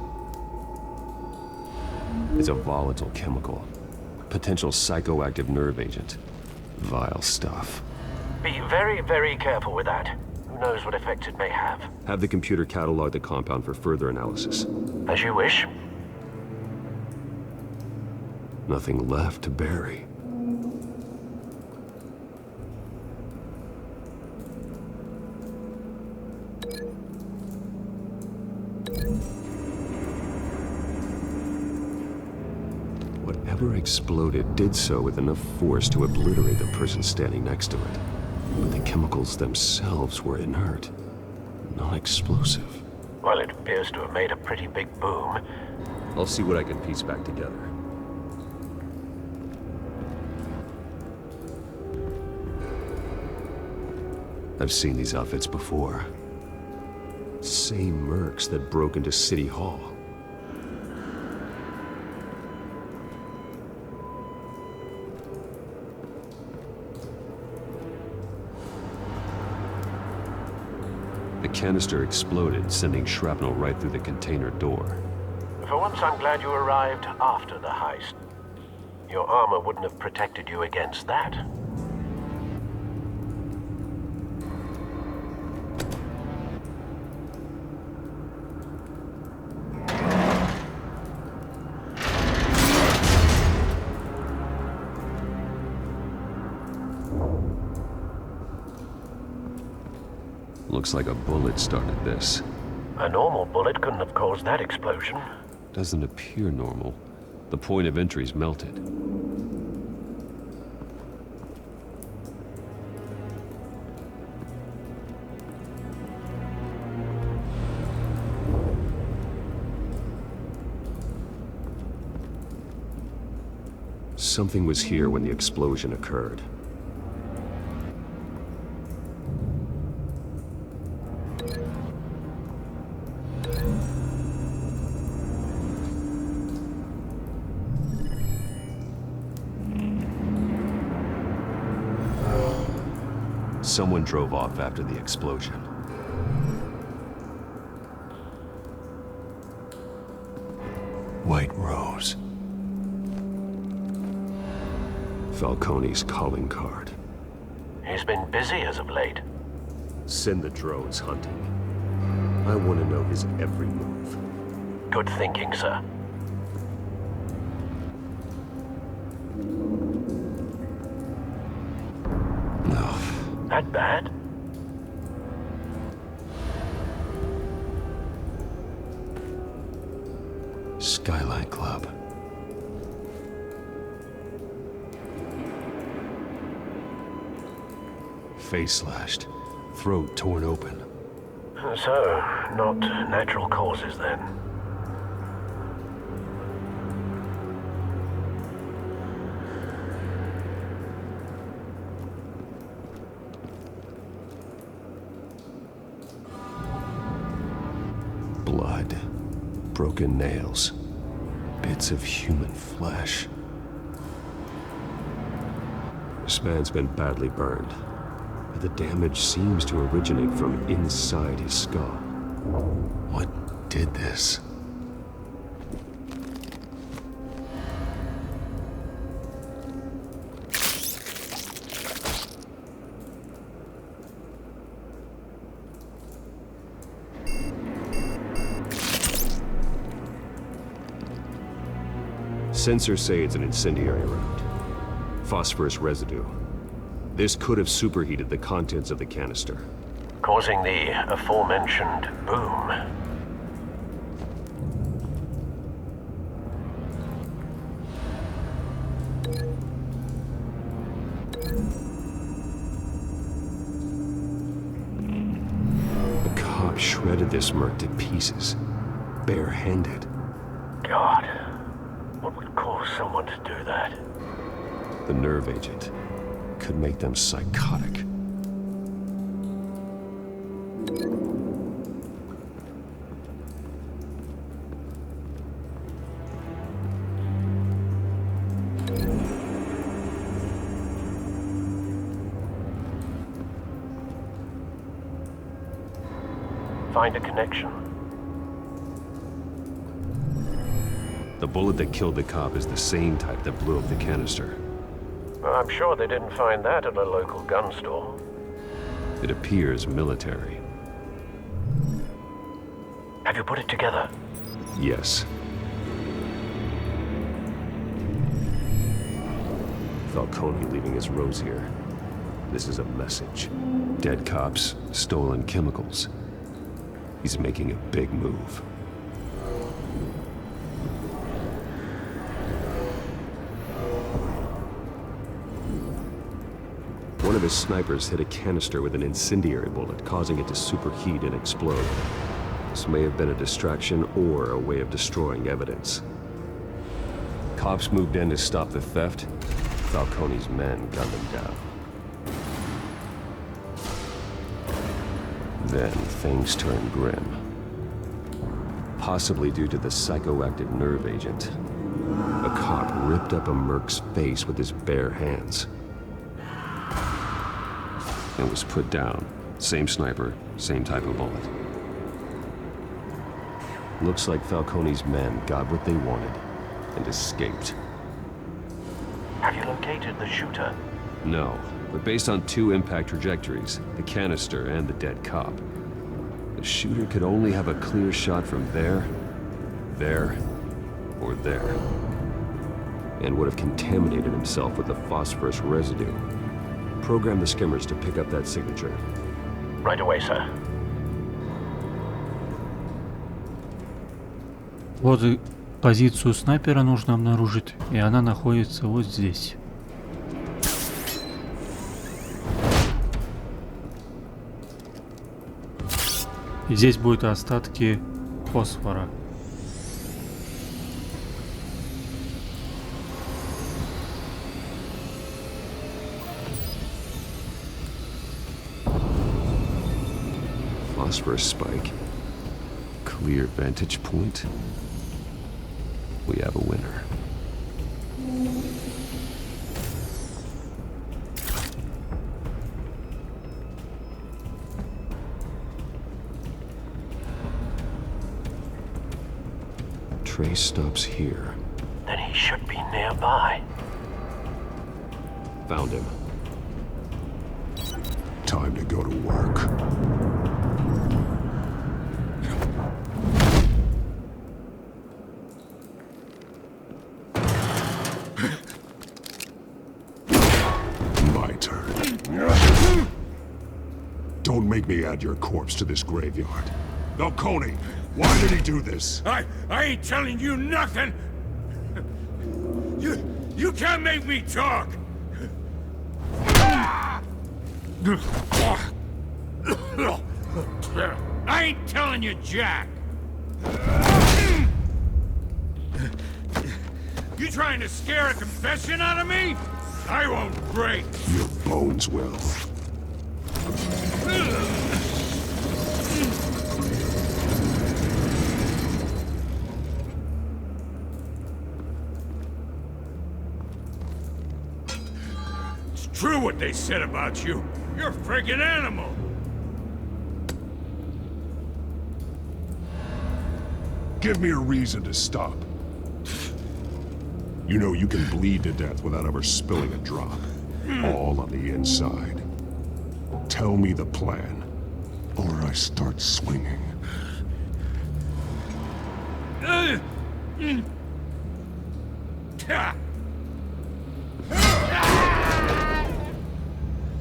It's a volatile chemical. Potential psychoactive nerve agent. Vile stuff. Be very, very careful with that. Who knows what effect it may have. Have the computer catalog the compound for further analysis. As you wish. Nothing left to bury. Whatever exploded did so with enough force to obliterate the person standing next to it. But the chemicals themselves were inert, non-explosive. Well, it appears to have made a pretty big boom. I'll see what I can piece back together. I've seen these outfits before. Same mercs that broke into City Hall. The canister exploded, sending shrapnel right through the container door. For once, I'm glad you arrived after the heist. Your armor wouldn't have protected you against that. Looks like a bullet started this. A normal bullet couldn't have caused that explosion. Doesn't appear normal. The point of entry's melted. Something was here when the explosion occurred. someone drove off after the explosion. White Rose. Falcone's calling card. He's been busy as of late. Send the drones hunting. I want to know his every move. Good thinking, sir. No. That bad? Skyline Club. Face slashed, throat torn open. So, not natural causes then. Blood, broken nails, bits of human flesh. This man's been badly burned, but the damage seems to originate from inside his skull. What did this? Sensors say it's an incendiary round. Phosphorus residue. This could have superheated the contents of the canister, Causing the aforementioned boom. The cop shredded this merc to pieces, barehanded. God, what would cause someone to do that? The nerve agent could make them psychotic. Find a connection. The bullet that killed the cop is the same type that blew up the canister. I'm sure they didn't find that at a local gun store. It appears military. Have you put it together? Yes. Falcone leaving his rose here. This is a message. Dead cops, stolen chemicals. He's making a big move. One of his snipers hit a canister with an incendiary bullet, causing it to superheat and explode. This may have been a distraction or a way of destroying evidence. Cops moved in to stop the theft. Falcone's men gunned them down. Then things turned grim. Possibly due to the psychoactive nerve agent. A cop ripped up a merc's face with his bare hands. And was put down. Same sniper, same type of bullet. Looks like Falcone's men got what they wanted and escaped. Have you located the shooter? No, but based on two impact trajectories, the canister and the dead cop, the shooter could only have a clear shot from there, or there, and would have contaminated himself with the phosphorus residue. Program the skimmers to pick up that signature. Right away, sir. Вот и позицию снайпера нужно обнаружить, и она находится вот здесь. И здесь будут остатки фосфора. Phosphorus spike. Clear vantage point. We have a winner. trace stops here. Then he should be nearby. Found him. Time to go to work. My turn. Don't make me add your corpse to this graveyard. Falcone, why did he do this? I ain't telling you nothing! You can't make me talk! I ain't telling you jack! You trying to scare a confession out of me? I won't break! Your bones will. It's true what they said about you. You're a friggin' animal! Give me a reason to stop. You know you can bleed to death without ever spilling a drop. All on the inside. Tell me the plan, or I start swinging.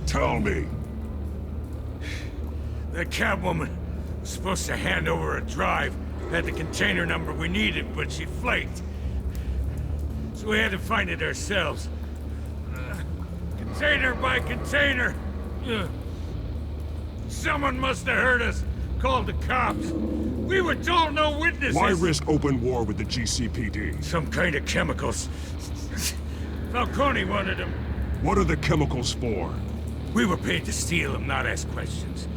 Tell me. The Catwoman was supposed to hand over a drive, had the container number we needed, but she flaked. So we had to find it ourselves. Container by container. Someone must have heard us, called the cops. We were told no witnesses. Why risk open war with the GCPD? Some kind of chemicals. Falcone wanted them. What are the chemicals for? We were paid to steal them, not ask questions.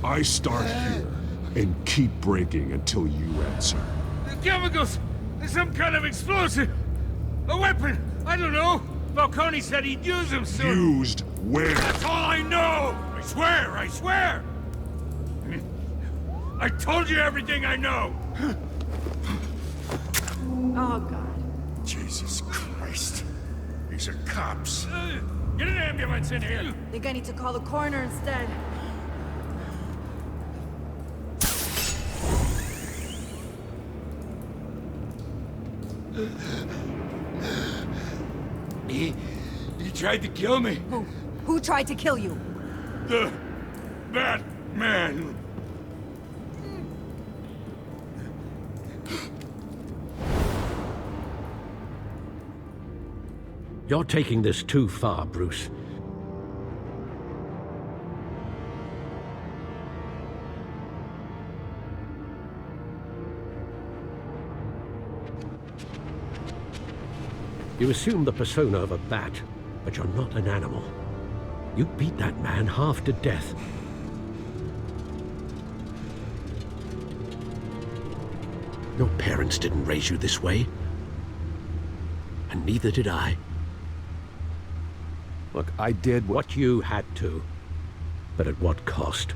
I start here and keep breaking until you answer. The chemicals! Some kind of explosive! A weapon! I don't know! Falcone said he'd use them soon! Used where? That's all I know! I swear! I swear! I told you everything I know! Oh, God. Jesus Christ. These are cops. Get an ambulance in here! Think I need to call the coroner instead. He tried to kill me. Who tried to kill you? The Batman. You're taking this too far, Bruce. You assume the persona of a bat, but you're not an animal. You beat that man half to death. Your parents didn't raise you this way. And neither did I. Look, I did what you had to. But at what cost?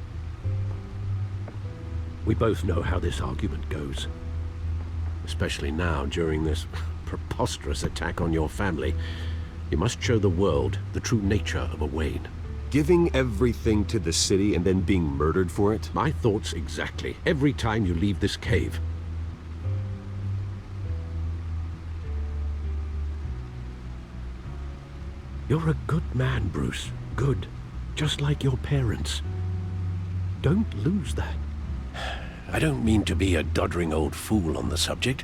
We both know how this argument goes. Especially now, during this preposterous attack on your family. You must show the world the true nature of a Wayne. Giving everything to the city and then being murdered for it? My thoughts exactly. Every time you leave this cave. You're a good man, Bruce. Good. Just like your parents. Don't lose that. I don't mean to be a doddering old fool on the subject,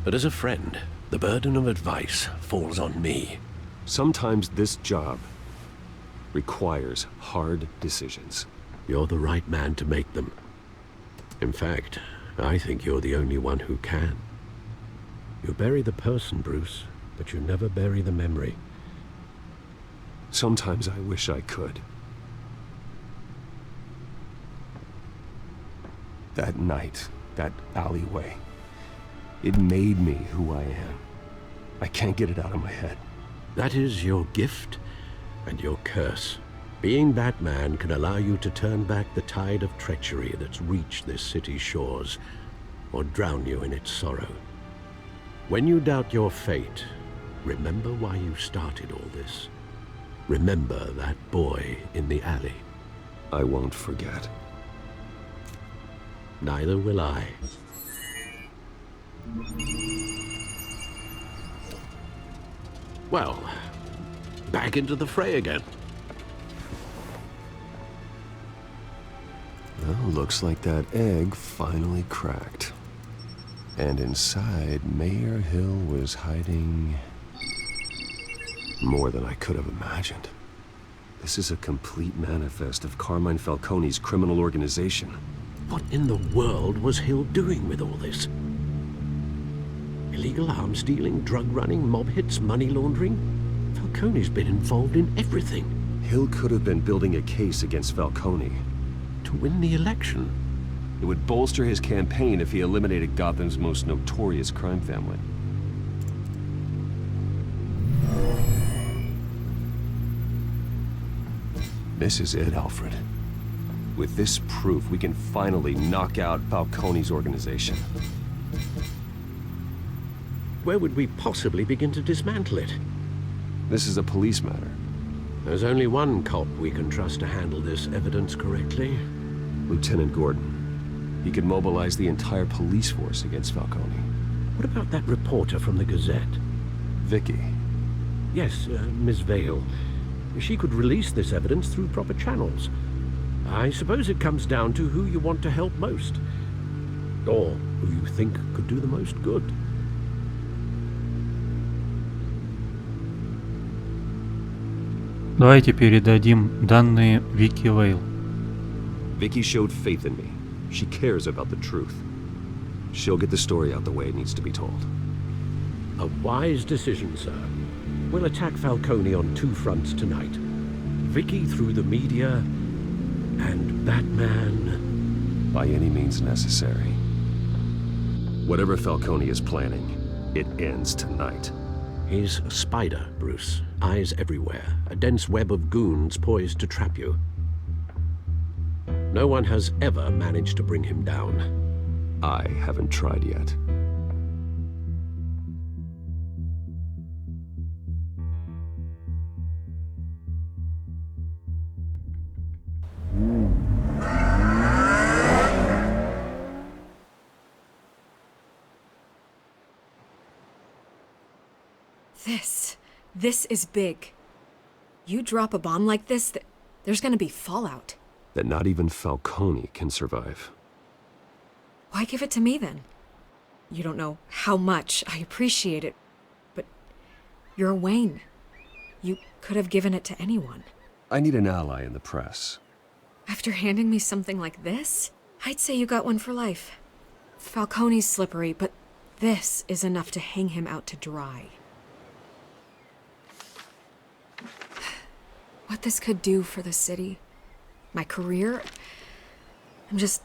but as a friend, the burden of advice falls on me. Sometimes this job requires hard decisions. You're the right man to make them. In fact, I think you're the only one who can. You bury the person, Bruce, but you never bury the memory. Sometimes I wish I could. That night, that alleyway, it made me who I am. I can't get it out of my head. That is your gift and your curse. Being Batman can allow you to turn back the tide of treachery that's reached this city's shores, or drown you in its sorrow. When you doubt your fate, remember why you started all this. Remember that boy in the alley. I won't forget. Neither will I. Well, back into the fray again. Well, looks like that egg finally cracked. And inside, Mayor Hill was hiding more than I could have imagined. This is a complete manifest of Carmine Falcone's criminal organization. What in the world was Hill doing with all this? Illegal arms dealing, drug running, mob hits, money laundering? Falcone's been involved in everything. Hill could have been building a case against Falcone. To win the election? It would bolster his campaign if he eliminated Gotham's most notorious crime family. This is it, Alfred. With this proof, we can finally knock out Falcone's organization. Where would we possibly begin to dismantle it? This is a police matter. There's only one cop we can trust to handle this evidence correctly. Lieutenant Gordon. He could mobilize the entire police force against Falcone. What about that reporter from the Gazette? Vicky. Yes, Miss Vale. She could release this evidence through proper channels. I suppose it comes down to who you want to help most. Or who you think could do the most good. Давайте передадим данные Вики Вейл. Vicky showed faith in me. She cares about the truth. She'll get the story out the way it needs to be told. A wise decision, sir. We'll attack Falcone on two fronts tonight. Vicky through the media, and Batman... By any means necessary. Whatever Falcone is planning, it ends tonight. He's a spider, Bruce. Eyes everywhere. A dense web of goons poised to trap you. No one has ever managed to bring him down. I haven't tried yet. This is big. You drop a bomb like this, there's gonna be fallout. That not even Falcone can survive. Why give it to me then? You don't know how much I appreciate it, but you're Wayne. You could have given it to anyone. I need an ally in the press. After handing me something like this, I'd say you got one for life. Falcone's slippery, but this is enough to hang him out to dry. What this could do for the city, my career, I'm just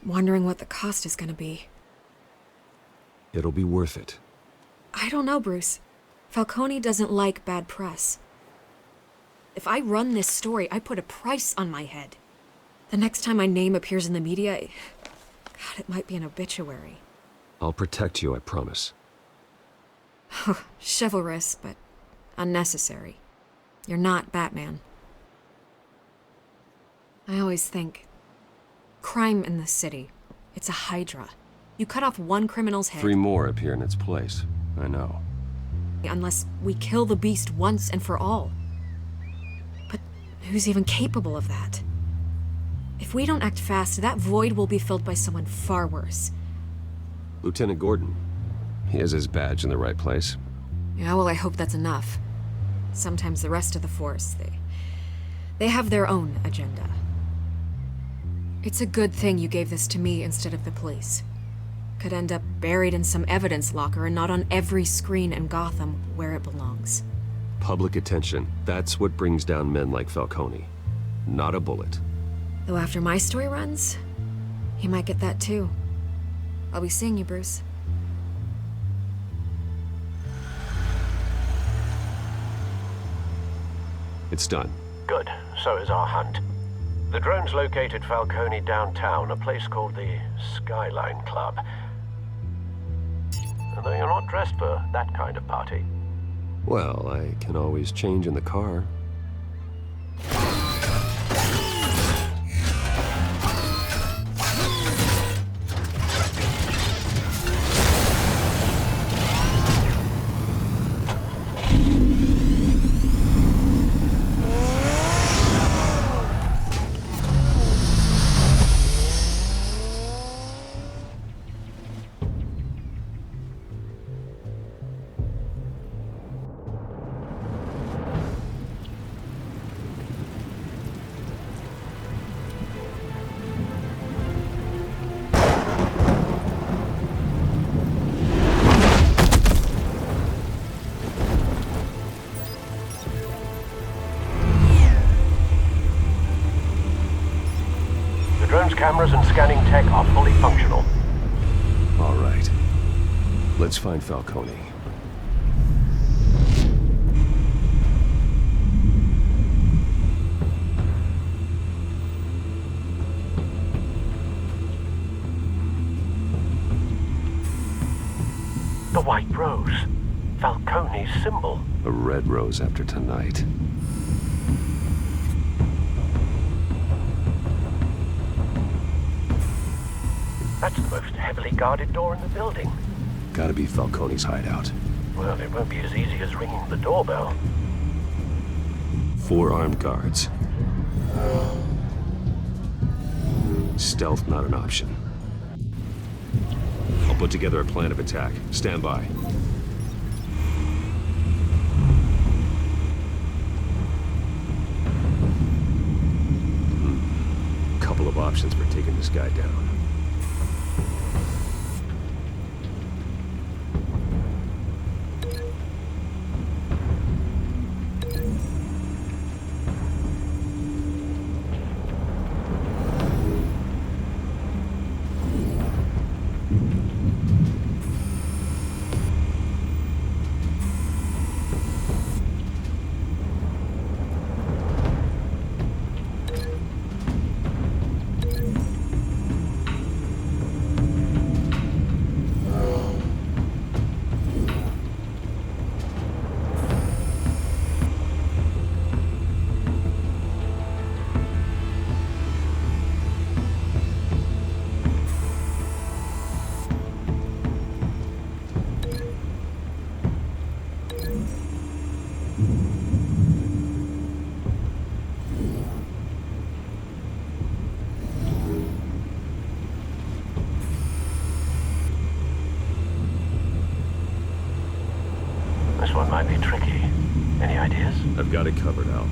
wondering what the cost is gonna be. It'll be worth it. I don't know, Bruce. Falcone doesn't like bad press. If I run this story, I put a price on my head. The next time my name appears in the media, God, it might be an obituary. I'll protect you, I promise. Chivalrous, but unnecessary. You're not Batman. I always think, crime in the city, it's a hydra. You cut off one criminal's head. 3 more appear in its place. I know. Unless we kill the beast once and for all. But who's even capable of that? If we don't act fast, that void will be filled by someone far worse. Lieutenant Gordon. He has his badge in the right place. Yeah, well, I hope that's enough. Sometimes the rest of the force, they have their own agenda. It's a good thing you gave this to me instead of the police. Could end up buried in some evidence locker and not on every screen in Gotham where it belongs. Public attention. That's what brings down men like Falcone. Not a bullet. Though after my story runs, he might get that too. I'll be seeing you, Bruce. It's done. Good. So is our hunt. The drones located Falcone downtown, a place called the Skyline Club. Although you're not dressed for that kind of party. Well, I can always change in the car. Cameras and scanning tech are fully functional. All right. Let's find Falcone. The white rose. Falcone's symbol. A red rose after tonight. That's the most heavily guarded door in the building. Gotta be Falcone's hideout. Well, it won't be as easy as ringing the doorbell. 4 armed guards. Stealth not an option. I'll put together a plan of attack. Stand by. Couple of options for taking this guy down. This one might be tricky. Any ideas? I've got it covered, Al.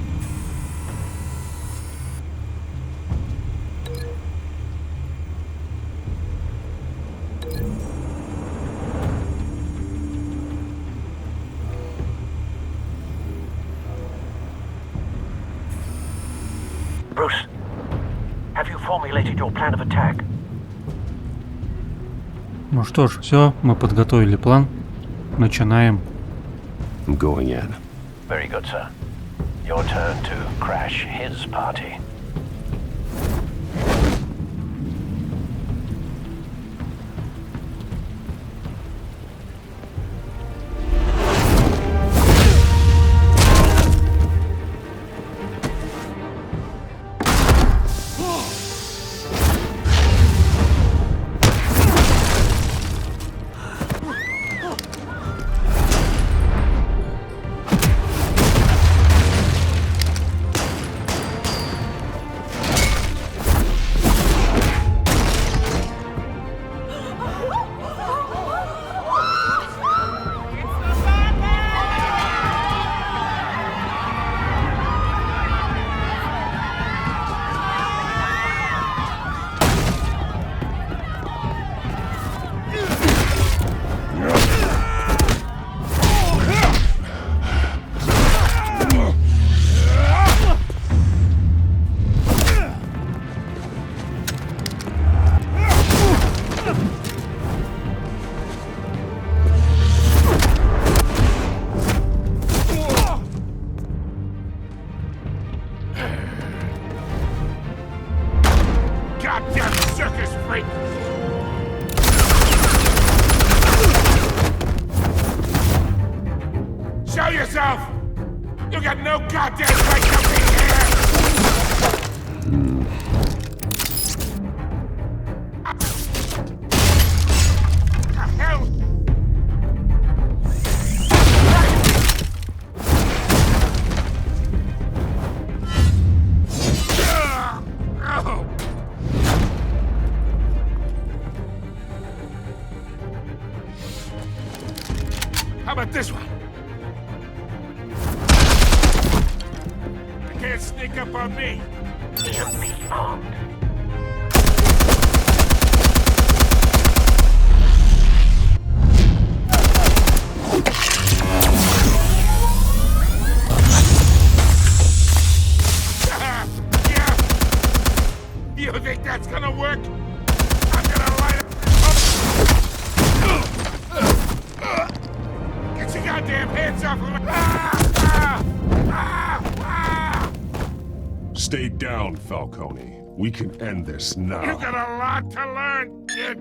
Bruce, have you formulated your plan of attack? Ну что ж, все, мы подготовили план. Начинаем. I'm going in. Very good, sir. Your turn to crash his party. freak! Show yourself! You got no goddamn right to be here! The hell? How about this one? You can't sneak up on me. Be armed. Yeah. You think that's gonna work? I'm gonna light up. Get your goddamn hands off of me! Stay down, Falcone. We can end this now. You got a lot to learn, kid.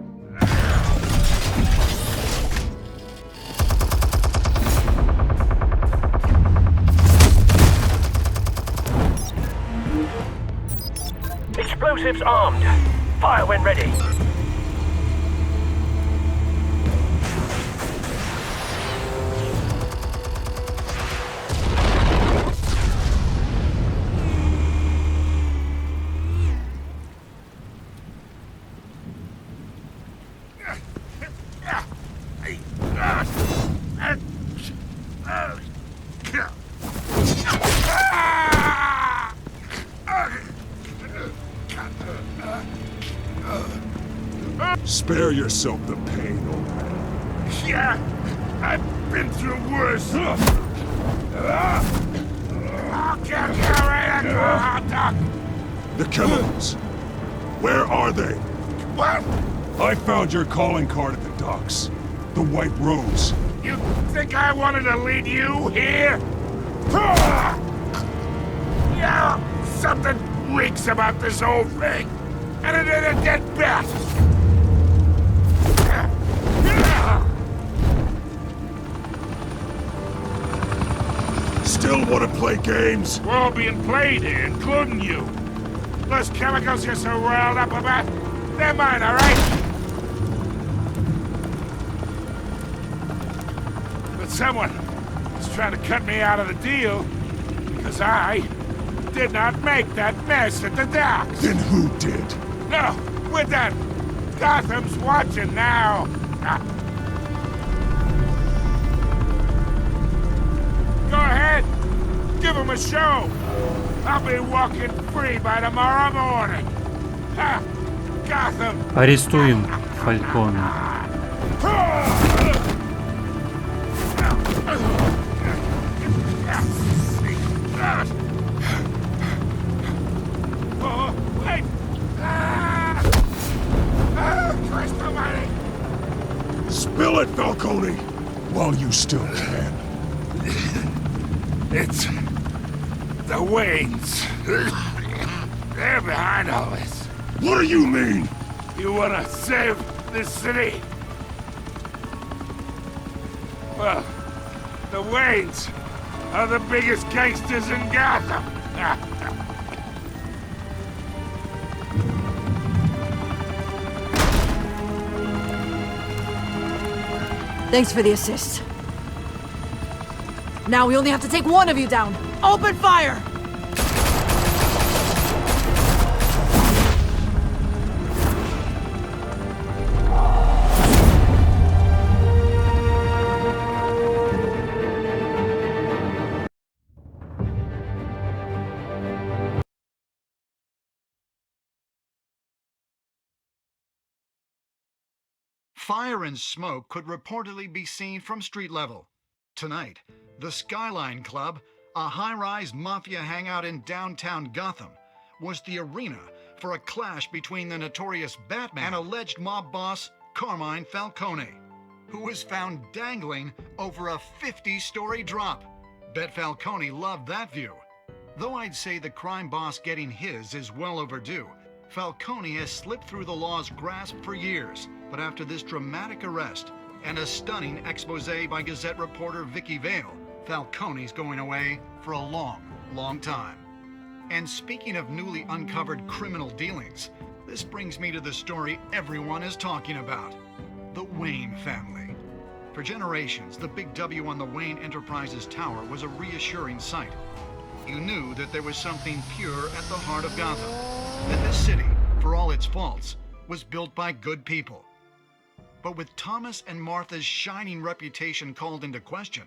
Explosives armed. Fire when ready. Spare yourself the pain, old man. Yeah, I've been through worse. I'll get you right at hot dog. The chemicals. Where are they? What? I found your calling card at the docks. The White Rose. You think I wanted to lead you here? Yeah, something reeks about this whole thing. And it ain't a dead bat. Still want to play games? We're all being played here, including you. Those chemicals you're so riled up about, they're mine, all right? But someone is trying to cut me out of the deal because I did not make that mess at the docks. Then who did? No, we're done. Gotham's watching now. Go ahead. Give him a show. I'll be walking free by tomorrow morning. Gotham. Арестуем Фалькона. Oh, wait. Christ almighty. Spill it, Falcone, while you still can. It's the Waynes. They're behind all this. What do you mean? You wanna save this city? Well, the Waynes are the biggest gangsters in Gotham. Thanks for the assist. Now we only have to take one of you down. Open fire! Fire and smoke could reportedly be seen from street level. Tonight, the Skyline Club, a high-rise mafia hangout in downtown Gotham, was the arena for a clash between the notorious Batman and alleged mob boss Carmine Falcone, who was found dangling over a 50-story drop. Bet Falcone loved that view. Though I'd say the crime boss getting his is well overdue, Falcone has slipped through the law's grasp for years, but after this dramatic arrest and a stunning expose by Gazette reporter Vicky Vale, Falcone's going away for a long, long time. And speaking of newly uncovered criminal dealings, this brings me to the story everyone is talking about: the Wayne family. For generations, the big W on the Wayne Enterprises tower was a reassuring sight. You knew that there was something pure at the heart of Gotham, that this city, for all its faults, was built by good people. But with Thomas and Martha's shining reputation called into question,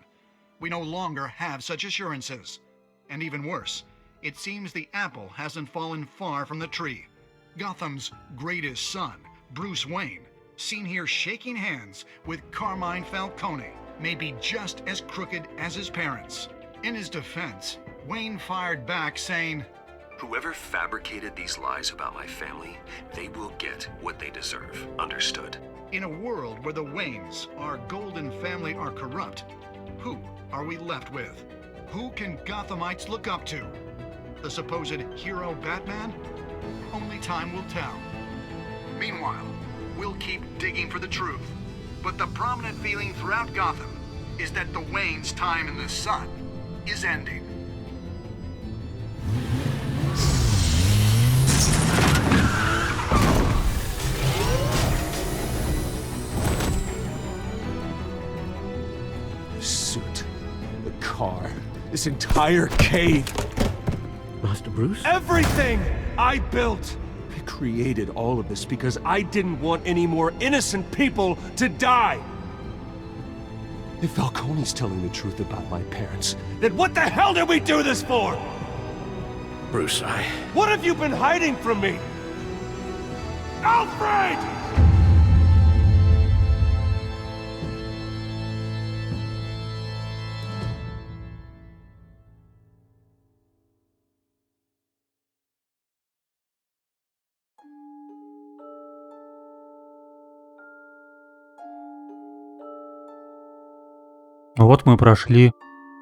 we no longer have such assurances. And even worse, it seems the apple hasn't fallen far from the tree. Gotham's greatest son, Bruce Wayne, seen here shaking hands with Carmine Falcone, may be just as crooked as his parents. In his defense, Wayne fired back saying, "Whoever fabricated these lies about my family, they will get what they deserve. Understood?" In a world where the Waynes, our golden family, are corrupt, who are we left with? Who can Gothamites look up to? The supposed hero Batman? Only time will tell. Meanwhile, we'll keep digging for the truth. But the prominent feeling throughout Gotham is that the Waynes' time in the sun is ending. The suit, the car, this entire cave. Master Bruce? Everything I built! I created all of this because I didn't want any more innocent people to die! If Falcone's telling the truth about my parents, then what the hell did we do this for? Bruce, What have you been hiding from me? Alfred! Вот мы прошли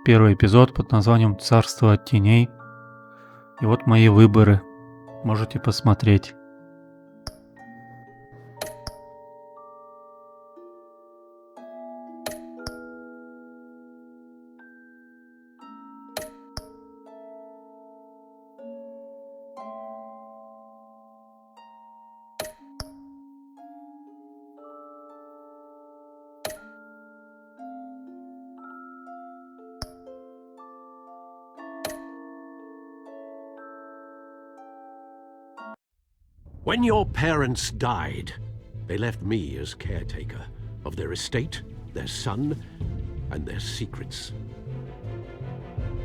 первый эпизод под названием «Царство теней». И вот мои выборы. Можете посмотреть. When your parents died, they left me as caretaker of their estate, their son, and their secrets.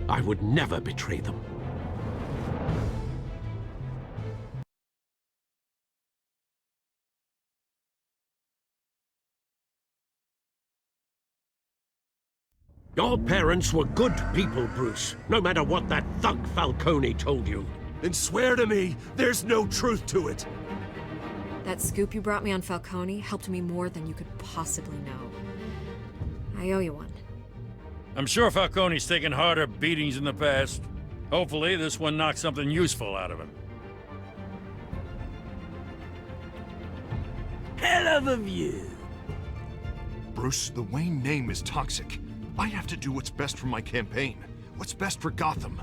I would never betray them. Your parents were good people, Bruce, no matter what that thug Falcone told you. Then swear to me there's no truth to it. That scoop you brought me on Falcone helped me more than you could possibly know. I owe you one. I'm sure Falcone's taken harder beatings in the past. Hopefully this one knocks something useful out of him. Hell of a view. Bruce, the Wayne name is toxic. I have to do what's best for my campaign. What's best for Gotham.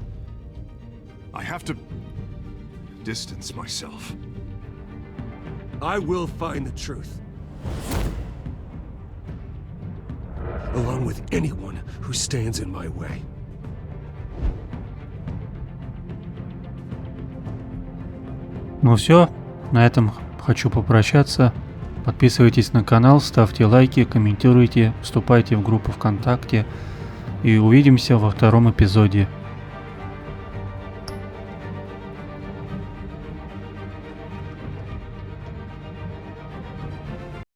I have to distance myself. I will find the truth. Along with anyone who stands in my way. Ну все, на этом хочу попрощаться. Подписывайтесь на канал, ставьте лайки, комментируйте, вступайте в группу ВКонтакте. И увидимся во втором эпизоде.